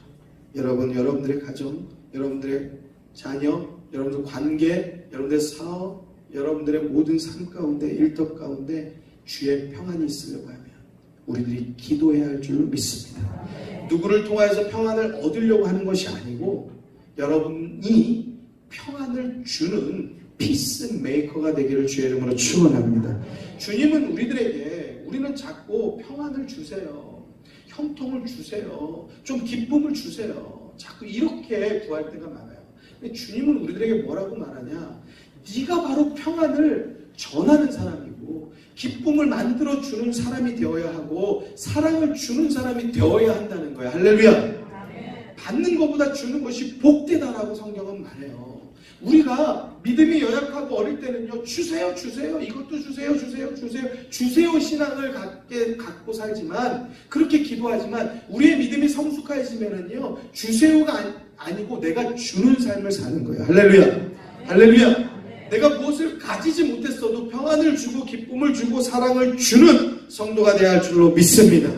여러분, 여러분들의 가정, 여러분들의 자녀, 여러분들 관계, 여러분들의 사업, 여러분들의 모든 삶 가운데, 일터 가운데 주의 평안이 있으려고 하면 우리들이 기도해야 할 줄로 믿습니다. 누구를 통하여서 평안을 얻으려고 하는 것이 아니고 여러분이 평안을 주는 피스 메이커가 되기를 주의 이름으로 축원합니다. 주님은 우리들에게, 우리는 자꾸 평안을 주세요, 형통을 주세요, 좀 기쁨을 주세요, 자꾸 이렇게 구할 때가 많아요. 근데 주님은 우리들에게 뭐라고 말하냐? 네가 바로 평안을 전하는 사람이고 기쁨을 만들어주는 사람이 되어야 하고 사랑을 주는 사람이 되어야 한다는 거예요. 할렐루야. 받는 것보다 주는 것이 복되다라고 성경은 말해요. 우리가 믿음이 연약하고 어릴 때는요, 주세요, 주세요, 이것도 주세요, 주세요, 주세요, 주세요 신앙을 갖고 살지만, 그렇게 기도하지만 우리의 믿음이 성숙해지면은요, 주세요가 아니고 내가 주는 삶을 사는 거예요. 할렐루야. 할렐루야. 내가 무엇을 가지지 못했어도 평안을 주고 기쁨을 주고 사랑을 주는 성도가 되어야 할 줄로 믿습니다.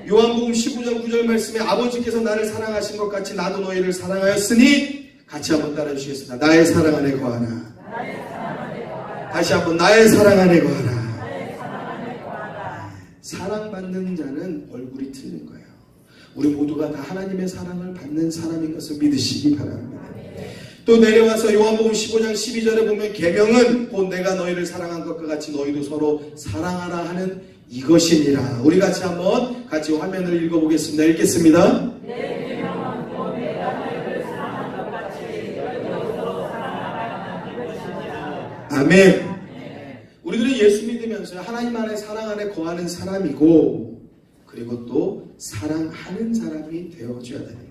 요한복음 15장 9절 말씀에 아버지께서 나를 사랑하신 것 같이 나도 너희를 사랑하였으니, 같이 한번 따라 주시겠습니다. 나의 사랑 안에 거하라. 다시 한번 나의 사랑 안에 거하라. 사랑받는 자는 얼굴이 틀린 거예요. 우리 모두가 다 하나님의 사랑을 받는 사람인 것을 믿으시기 바랍니다. 또 내려와서 요한복음 15장 12절에 보면 계명은 곧 내가 너희를 사랑한 것과 같이 너희도 서로 사랑하라 하는 이것이니라. 우리 같이 한번 같이 화면을 읽어보겠습니다. 읽겠습니다. 내 계명은 곧 내가 너희를 사랑한 것 같이 너희도 서로 사랑하라 하는 이것이니라. 아멘. 우리들은 예수 믿으면서 하나님 안에 사랑 안에 거하는 사람이고, 그리고 또 사랑하는 사람이 되어줘야 되는 거예요.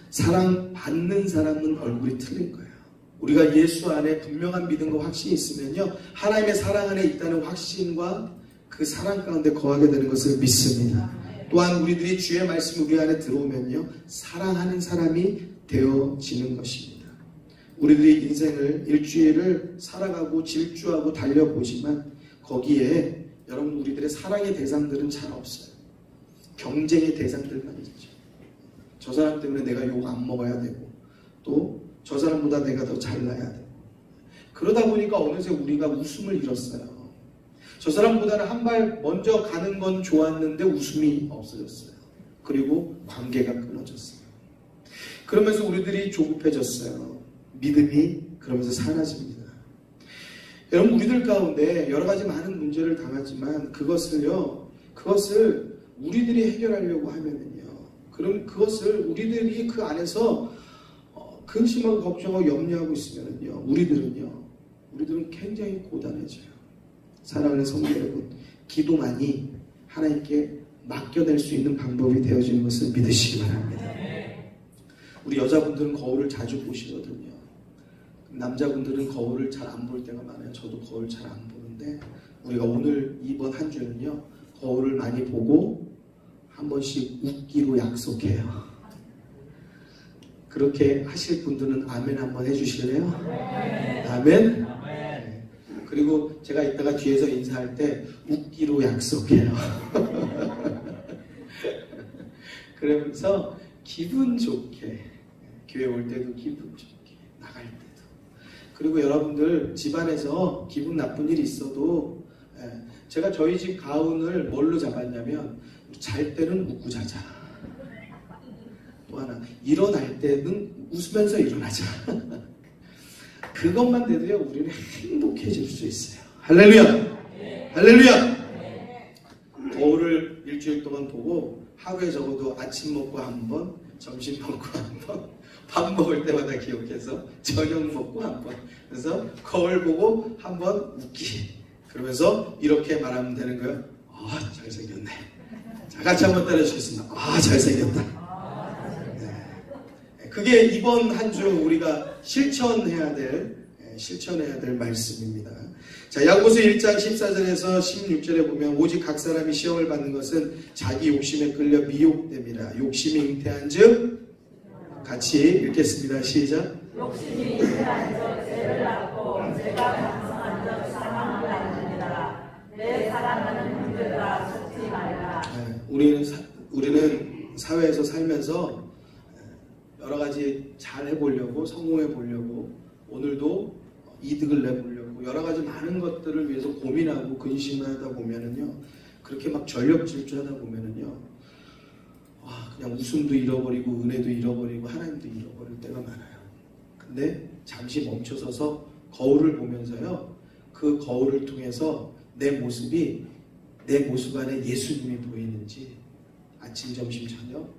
사랑받는 사람은 얼굴이 틀린 거예요. 우리가 예수 안에 분명한 믿음과 확신이 있으면요, 하나님의 사랑 안에 있다는 확신과 그 사랑 가운데 거하게 되는 것을 믿습니다. 또한 우리들이 주의 말씀 우리 안에 들어오면요, 사랑하는 사람이 되어지는 것입니다. 우리들이 인생을 일주일을 살아가고 질주하고 달려보지만 거기에 여러분 우리들의 사랑의 대상들은 잘 없어요. 경쟁의 대상들만 있죠. 저 사람 때문에 내가 욕 안 먹어야 되고, 또 저 사람보다 내가 더 잘나야 되고, 그러다 보니까 어느새 우리가 웃음을 잃었어요. 저 사람보다는 한 발 먼저 가는 건 좋았는데 웃음이 없어졌어요. 그리고 관계가 끊어졌어요. 그러면서 우리들이 조급해졌어요. 믿음이 그러면서 사라집니다. 여러분 우리들 가운데 여러 가지 많은 문제를 당하지만 그것을 우리들이 해결하려고 하면은요, 그럼 그것을 우리들이 그 안에서 근심하고 걱정하고 염려하고 있으면은요, 우리들은 굉장히 고단해져요. 사랑하는 성도 여러분, 기도만이 하나님께 맡겨낼 수 있는 방법이 되어지는 것을 믿으시기 바랍니다. 우리 여자분들은 거울을 자주 보시거든요. 남자분들은 거울을 잘 안 볼 때가 많아요. 저도 거울 잘 안 보는데, 우리가 오늘 이번 한 주는요, 거울을 많이 보고 한 번씩 웃기로 약속해요. 그렇게 하실 분들은 아멘 한번 해주실래요? 아멘? 네. 그리고 제가 이따가 뒤에서 인사할 때 웃기로 약속해요. 그러면서 기분 좋게, 교회 올 때도 기분 좋게, 나갈 때도. 그리고 여러분들 집안에서 기분 나쁜 일이 있어도, 제가 저희 집 가운을 뭘로 잡았냐면, 잘 때는 웃고 자자. 또 하나, 일어날 때는 웃으면서 일어나자. 그것만 돼도요, 우리는 행복해질 수 있어요. 할렐루야! 할렐루야! 거울을 일주일 동안 보고 하루에 적어도 아침 먹고 한 번, 점심 먹고 한 번, 밥 먹을 때마다 기억해서 저녁 먹고 한 번. 그래서 거울 보고 한 번 웃기. 그러면서 이렇게 말하면 되는 거예요. 잘생겼네. 자, 같이 한번 따라주시겠습니다. 잘생겼다. 네. 그게 이번 한 주 우리가 실천해야 될 말씀입니다. 자, 야고보서 1장 14절에서 16절에 보면 오직 각 사람이 시험을 받는 것은 자기 욕심에 끌려 미혹됩니다. 욕심이 잉태한즉 같이 읽겠습니다. 시작. 욕심이 잉태한즉 죄를 낳고 죄가 장성한즉 사망을 낳느니라. 내 사랑하는 형제들아 속지 말라. 우리는 사회에서 살면서 여러 가지 잘 해보려고, 성공해 보려고, 오늘도 이득을 내보려고 여러 가지 많은 것들을 위해서 고민하고 근심하다 보면은요, 그렇게 막 전력 질주하다 보면은요, 그냥 웃음도 잃어버리고 은혜도 잃어버리고 하나님도 잃어버릴 때가 많아요. 근데 잠시 멈춰서서 거울을 보면서요, 그 거울을 통해서 내 모습 안에 예수님이 보이는지 아침, 점심, 저녁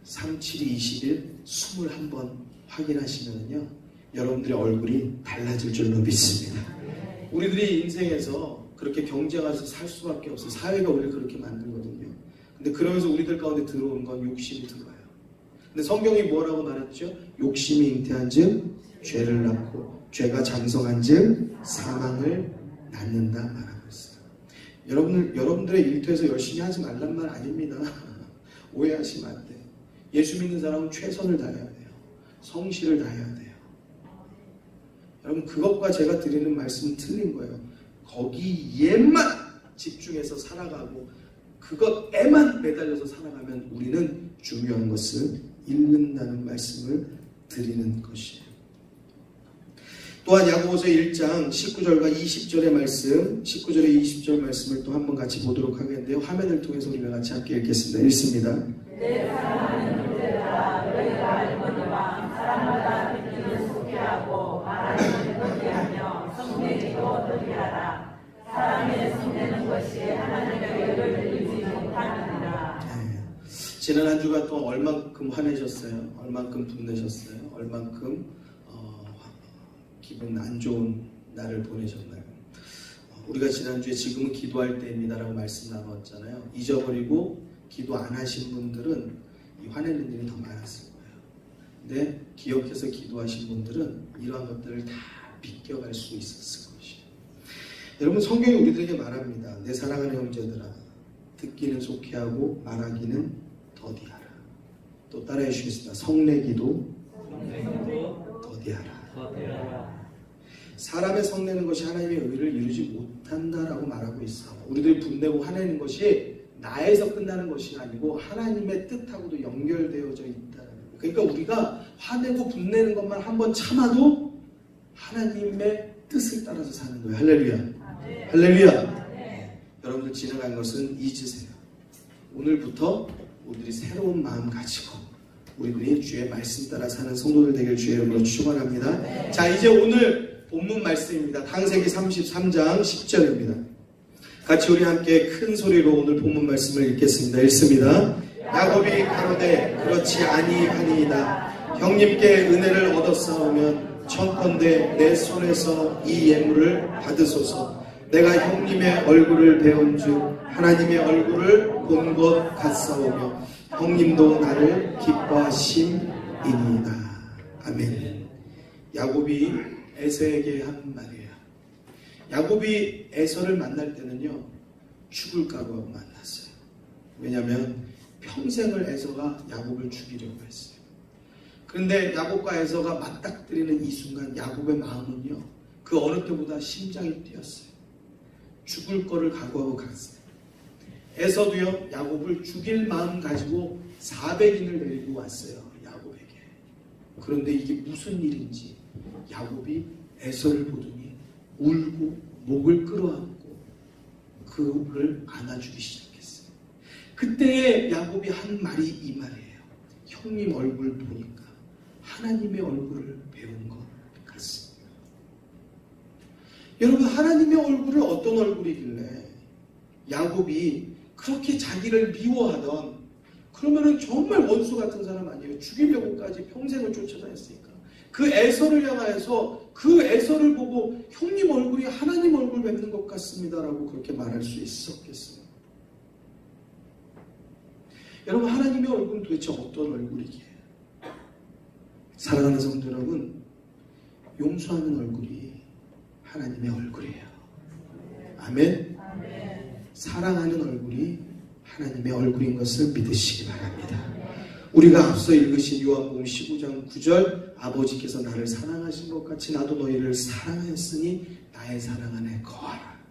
3, 7, 20일 21번 확인하시면요, 여러분들의 얼굴이 달라질 줄로 믿습니다. 우리들이 인생에서 그렇게 경쟁해서 살 수밖에 없어요. 사회가 우리를 그렇게 만들거든요. 근데 그러면서 우리들 가운데 들어오는 건 욕심이 들어와요. 근데 성경이 뭐라고 말했죠? 욕심이 잉태한즉 죄를 낳고 죄가 장성한즉 사망을 낳는다 말하고 있어요. 여러분들의 일터에서 열심히 하지 말란 말 아닙니다. 오해하시면 안 돼요. 예수 믿는 사람은 최선을 다해야 돼요. 성실을 다해야 돼요. 여러분, 그것과 제가 드리는 말씀은 틀린 거예요. 거기에만 집중해서 살아가고 그것에만 매달려서 살아가면 우리는 중요한 것을 잃는다는 말씀을 드리는 것이에요. 또한 야고보서 1장 19절과 20절의 말씀, 19절에 20절 말씀을 또 한번 같이 보도록 하겠는데요. 화면을 통해서 우리가 같이 함께 읽겠습니다. 읽습니다. 내 사랑하는 형제들아 너희가 알거니와 사람마다 믿기를 속회하고 말하기를 더디하며 성내기도 더디하라. 사람의 성내는 것이 하나님의 의를 들리지 못하느니라. 지난 한 주가 또 얼만큼 화내셨어요? 얼만큼 분내셨어요? 얼만큼 기분 안 좋은 날을 보내셨나요? 우리가 지난주에 지금은 기도할 때입니다 라고 말씀 나눴잖아요. 잊어버리고 기도 안 하신 분들은 이 화내는 일이 더 많았을 거예요. 근데 기억해서 기도하신 분들은 이러한 것들을 다 비껴갈 수 있었을 것이에요. 여러분, 성경이 우리들에게 말합니다. 내 사랑하는 형제들아 듣기는 속히하고 말하기는 더디하라. 또 따라해 주시겠습니다. 성내기도 더디하라. 사람의 성내는 것이 하나님의 의를 이루지 못한다라고 말하고 있어요. 우리들이 분내고 화내는 것이 나에서 끝나는 것이 아니고 하나님의 뜻하고도 연결되어져 있다는 거예요. 그러니까 우리가 화내고 분내는 것만 한번 참아도 하나님의 뜻을 따라서 사는 거예요. 할렐루야. 할렐루야. 여러분들 지나간 것은 잊으세요. 오늘부터 우리들이 새로운 마음 가지고 우리들이 주의 말씀 따라 사는 성도들 되길 주의 이름으로 축원합니다. 자, 이제 오늘 본문 말씀입니다. 창세기 33장 10절입니다. 같이 우리 함께 큰 소리로 오늘 본문 말씀을 읽겠습니다. 읽습니다. 야곱이 가로되 그렇지 아니하니이다. 형님께 은혜를 얻었사오면 청컨대 내 손에서 이 예물을 받으소서. 내가 형님의 얼굴을 배운 즉 하나님의 얼굴을 본 것 같사오며 형님도 나를 기뻐하심이니이다. 아멘. 야곱이 에서에게 한 말이에요. 야곱이 에서를 만날 때는요, 죽을 각오하고 만났어요. 왜냐하면 평생을 에서가 야곱을 죽이려고 했어요. 그런데 야곱과 에서가 맞닥뜨리는 이 순간 야곱의 마음은요, 그 어느 때보다 심장이 뛰었어요. 죽을 거를 각오하고 갔어요. 에서도요, 야곱을 죽일 마음 가지고 400인을 데리고 왔어요. 야곱에게. 그런데 이게 무슨 일인지 야곱이 에서를 보더니 울고 목을 끌어안고 그를 안아주기 시작했어요. 그때에 야곱이 한 말이 이 말이에요. 형님 얼굴 보니까 하나님의 얼굴을 배운 것 같습니다. 여러분, 하나님의 얼굴은 어떤 얼굴이길래 야곱이 그렇게 자기를 미워하던, 그러면은 정말 원수 같은 사람 아니에요? 죽이려고까지 평생을 쫓아다녔으니까. 그 에서를 향하여서 그 에서를 보고 형님 얼굴이 하나님 얼굴 뵙는 것 같습니다라고 그렇게 말할 수 있었겠어요? 여러분, 하나님의 얼굴은 도대체 어떤 얼굴이기에? 사랑하는 성도 여러분, 용서하는 얼굴이 하나님의 얼굴이에요. 아멘. 사랑하는 얼굴이 하나님의 얼굴인 것을 믿으시기 바랍니다. 우리가 앞서 읽으신 요한복음 15장 9절, 아버지께서 나를 사랑하신 것 같이 나도 너희를 사랑하였으니 나의 사랑 안에 거하라.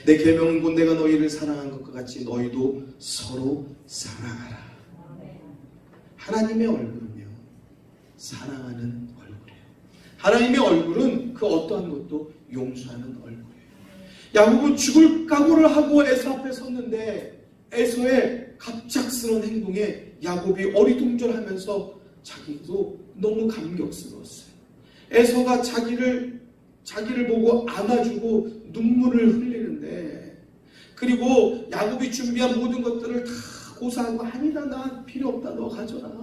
내 계명은 곧 내가 너희를 사랑한 것과 같이 너희도 서로 사랑하라. 하나님의 얼굴은요, 사랑하는 얼굴이에요. 하나님의 얼굴은 그 어떠한 것도 용서하는 얼굴이에요. 야곱은 죽을 각오를 하고 에서 앞에 섰는데 에서의 갑작스러운 행동에 야곱이 어리둥절하면서 자기도 너무 감격스러웠어요. 에서가 자기를 보고 안아주고 눈물을 흘리는데, 그리고 야곱이 준비한 모든 것들을 다 고사하고 아니다, 나 필요 없다, 너 가져라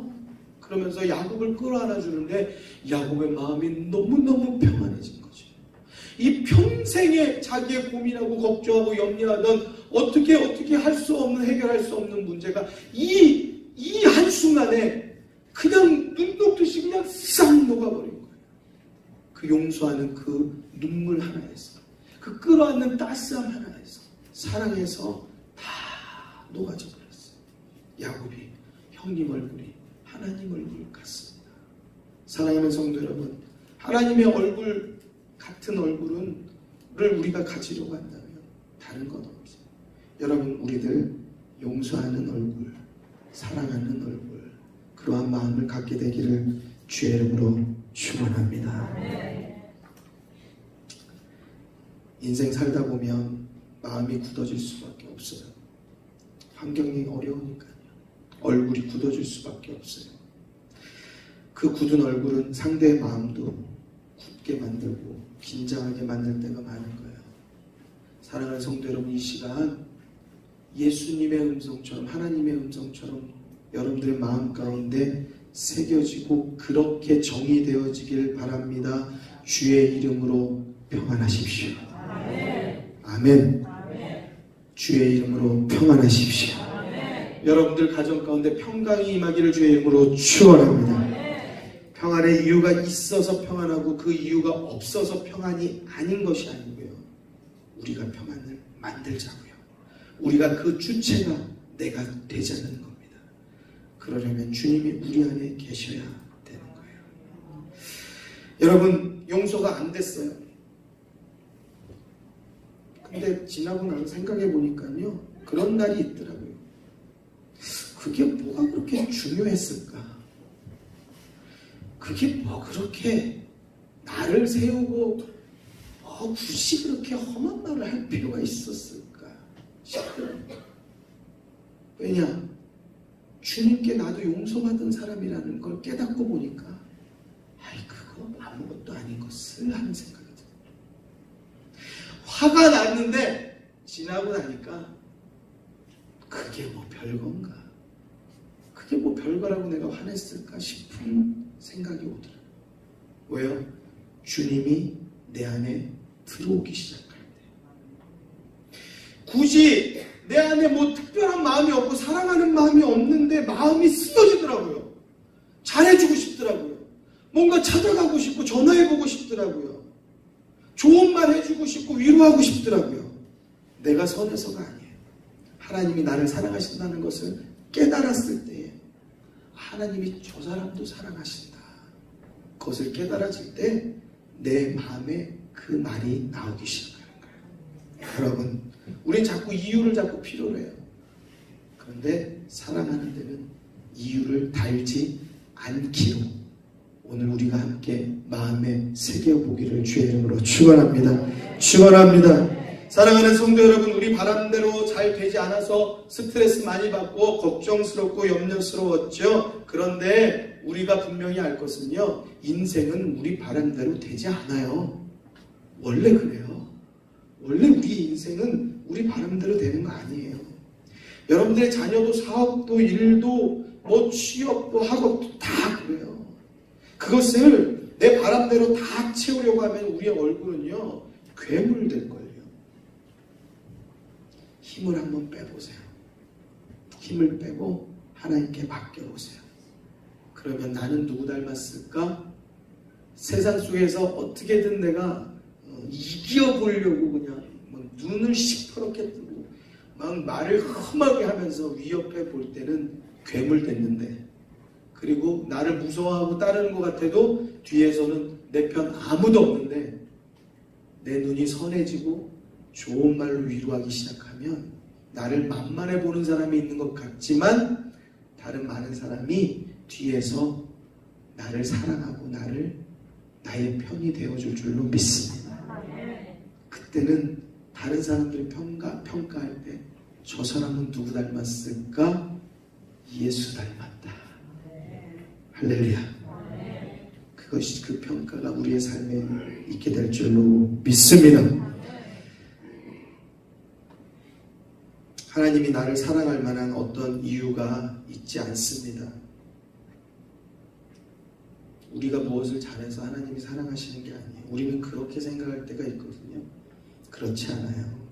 그러면서 야곱을 끌어안아주는데 야곱의 마음이 너무너무 평안해진 거죠. 이 평생에 자기의 고민하고 걱정하고 염려하던 어떻게 할 수 없는, 해결할 수 없는 문제가 이 한순간에 그냥 눈 녹듯이 그냥 싹 녹아버린 거예요. 그 용서하는 그 눈물 하나에서, 그 끌어안는 따스함 하나에서, 사랑에서 다 녹아져 버렸어요. 야곱이 형님 얼굴이 하나님 얼굴 같습니다. 사랑하는 성도 여러분, 하나님의 얼굴 같은 얼굴을 우리가 가지려고 한다면 다른 건 없어요. 여러분, 우리들 용서하는 얼굴, 사랑하는 얼굴, 그러한 마음을 갖게 되기를 주의 이름으로 축원합니다. 인생 살다 보면 마음이 굳어질 수밖에 없어요. 환경이 어려우니까요. 얼굴이 굳어질 수밖에 없어요. 그 굳은 얼굴은 상대의 마음도 굳게 만들고 긴장하게 만들 때가 많은 거예요. 사랑하는 성도 여러분, 이 시간 예수님의 음성처럼, 하나님의 음성처럼 여러분들의 마음 가운데 새겨지고 그렇게 정의되어지길 바랍니다. 주의 이름으로 평안하십시오. 아멘. 주의 이름으로 평안하십시오. 여러분들 가정 가운데 평강이 임하기를 주의 이름으로 축원합니다. 평안의 이유가 있어서 평안하고 그 이유가 없어서 평안이 아닌 것이 아니고요. 우리가 평안을 만들자고요. 우리가 그 주체가 내가 되자는 겁니다. 그러려면 주님이 우리 안에 계셔야 되는 거예요. 여러분, 용서가 안 됐어요. 근데 지나고 나서 생각해 보니까요, 그런 날이 있더라고요. 그게 뭐가 그렇게 중요했을까? 그게 뭐 그렇게 나를 세우고 굳이 그렇게 험한 말을 할 필요가 있었을까 싶어요. 왜냐? 주님께 나도 용서받은 사람이라는 걸 깨닫고 보니까 그거 아무것도 아닌 것을 하는 생각이 들어요. 화가 났는데 지나고 나니까 그게 뭐 별건가? 그게 뭐 별거라고 내가 화냈을까 싶은 생각이 오더라고요. 왜요? 주님이 내 안에 들어오기 시작할 때, 굳이 내 안에 뭐 특별한 마음이 없고 사랑하는 마음이 없는데 마음이 쓰여지더라고요. 잘해주고 싶더라고요. 뭔가 찾아가고 싶고 전화해보고 싶더라고요. 좋은 말 해주고 싶고 위로하고 싶더라고요. 내가 선해서가 아니에요. 하나님이 나를 사랑하신다는 것을 깨달았을 때에 하나님이 저 사람도 사랑하신다, 그것을 깨달아질 때 내 마음에 그 말이 나오기 시작하는 거예요. 여러분, 우린 자꾸 이유를 자꾸 필요로 해요. 그런데 사랑하는 데는 이유를 달지 않기로 오늘 우리가 함께 마음에 새겨보기를 주의 이름으로 축원합니다. 축원합니다. 사랑하는 성도 여러분, 우리 바람대로 잘 되지 않아서 스트레스 많이 받고 걱정스럽고 염려스러웠죠. 그런데 우리가 분명히 알 것은요, 인생은 우리 바람대로 되지 않아요. 원래 그래요. 원래 우리 인생은 우리 바람대로 되는 거 아니에요. 여러분들의 자녀도 사업도 일도 뭐 취업도 학업도 다 그래요. 그것을 내 바람대로 다 채우려고 하면 우리의 얼굴은요, 괴물 될 걸요. 힘을 한번 빼보세요. 힘을 빼고 하나님께 맡겨보세요. 그러면 나는 누구 닮았을까? 세상 속에서 어떻게든 내가 이겨보려고 그냥 막 눈을 시퍼렇게 뜨고 막 말을 험하게 하면서 위협해 볼 때는 괴물 됐는데, 그리고 나를 무서워하고 따르는 것 같아도 뒤에서는 내 편 아무도 없는데 내 눈이 선해지고 좋은 말로 위로하기 시작하면 나를 만만해 보는 사람이 있는 것 같지만 다른 많은 사람이 뒤에서 나를 사랑하고 나의 편이 되어줄 줄로 믿습니다. 그때는 다른 사람들이 평가할 때 저 사람은 누구 닮았을까? 예수 닮았다. 할렐루야. 그것이 그 평가가 우리의 삶에 있게 될 줄로 믿습니다. 하나님이 나를 사랑할 만한 어떤 이유가 있지 않습니다. 우리가 무엇을 잘해서 하나님이 사랑하시는 게 아니에요. 우리는 그렇게 생각할 때가 있거든요. 그렇지 않아요.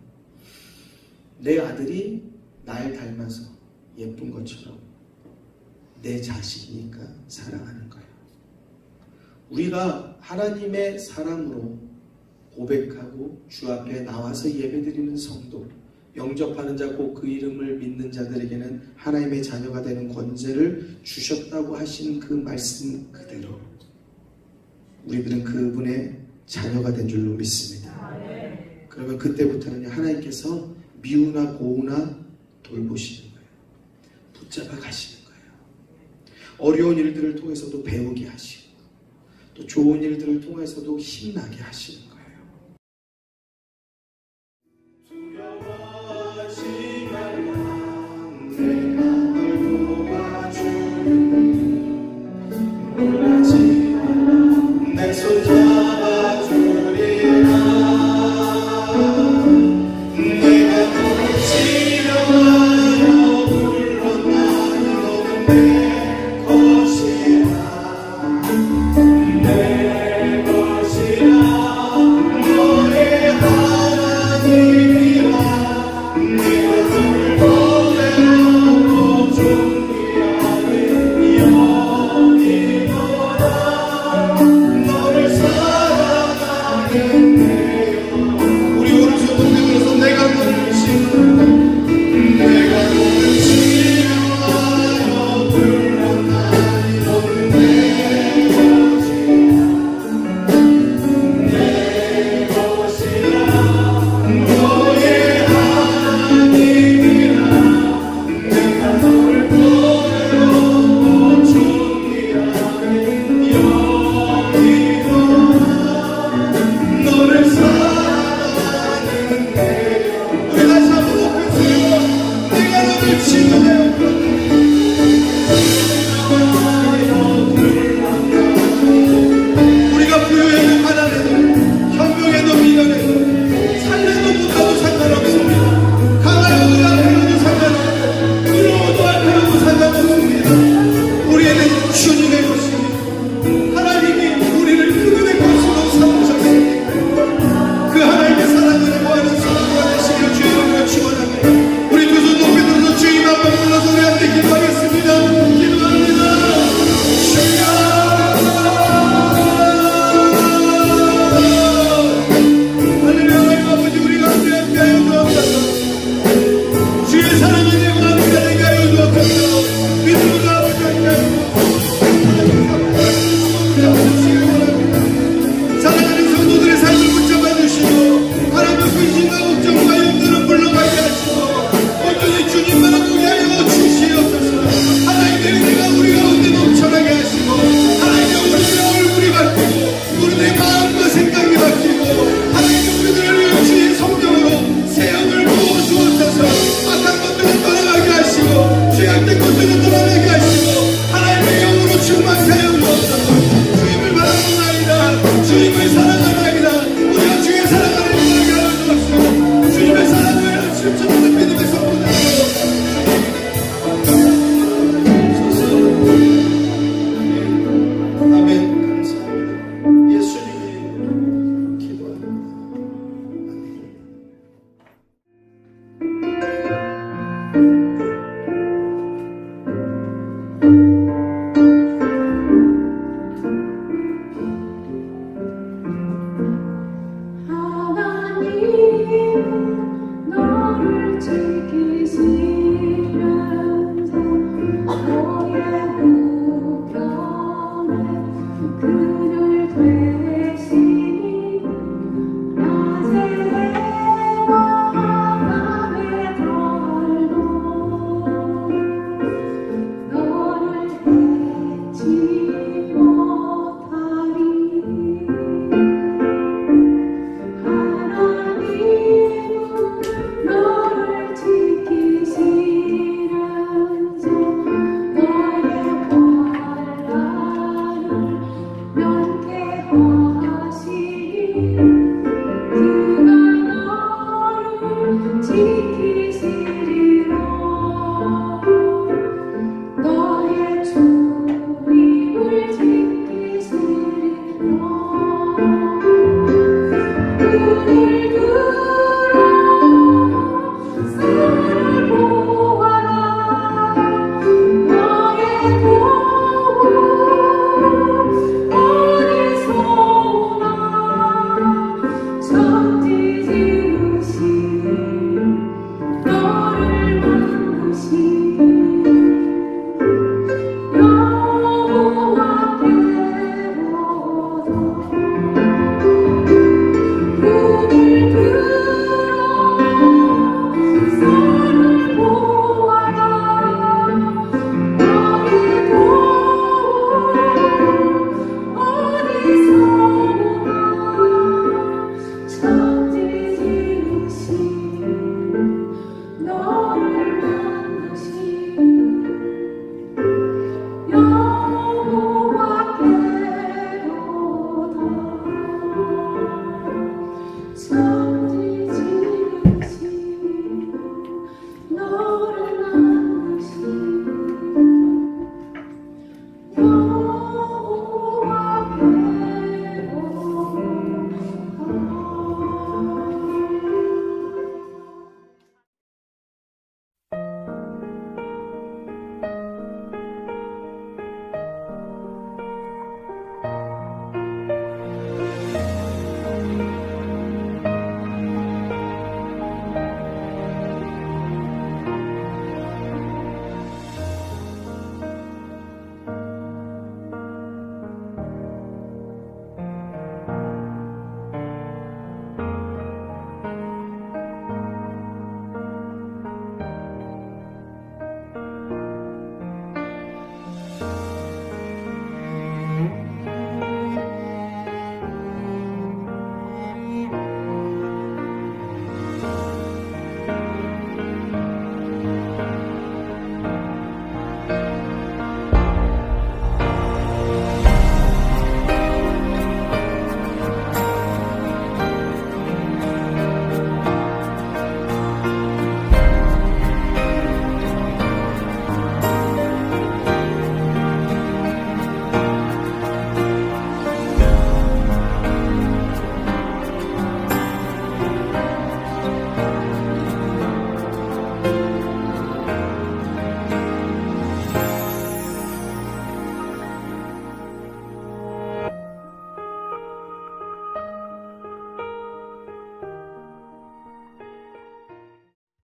내 아들이 날 닮아서 예쁜 것처럼 내 자식이니까 사랑하는 거예요. 우리가 하나님의 사랑으로 고백하고 주 앞에 나와서 예배드리는 성도, 영접하는 자 곧 그 이름을 믿는 자들에게는 하나님의 자녀가 되는 권세를 주셨다고 하신 그 말씀 그대로 우리들은 그분의 자녀가 된 줄로 믿습니다. 그러면 그때부터는 하나님께서 미우나 고우나 돌보시는 거예요. 붙잡아 가시는 거예요. 어려운 일들을 통해서도 배우게 하시고 또 좋은 일들을 통해서도 힘나게 하시는 거예요.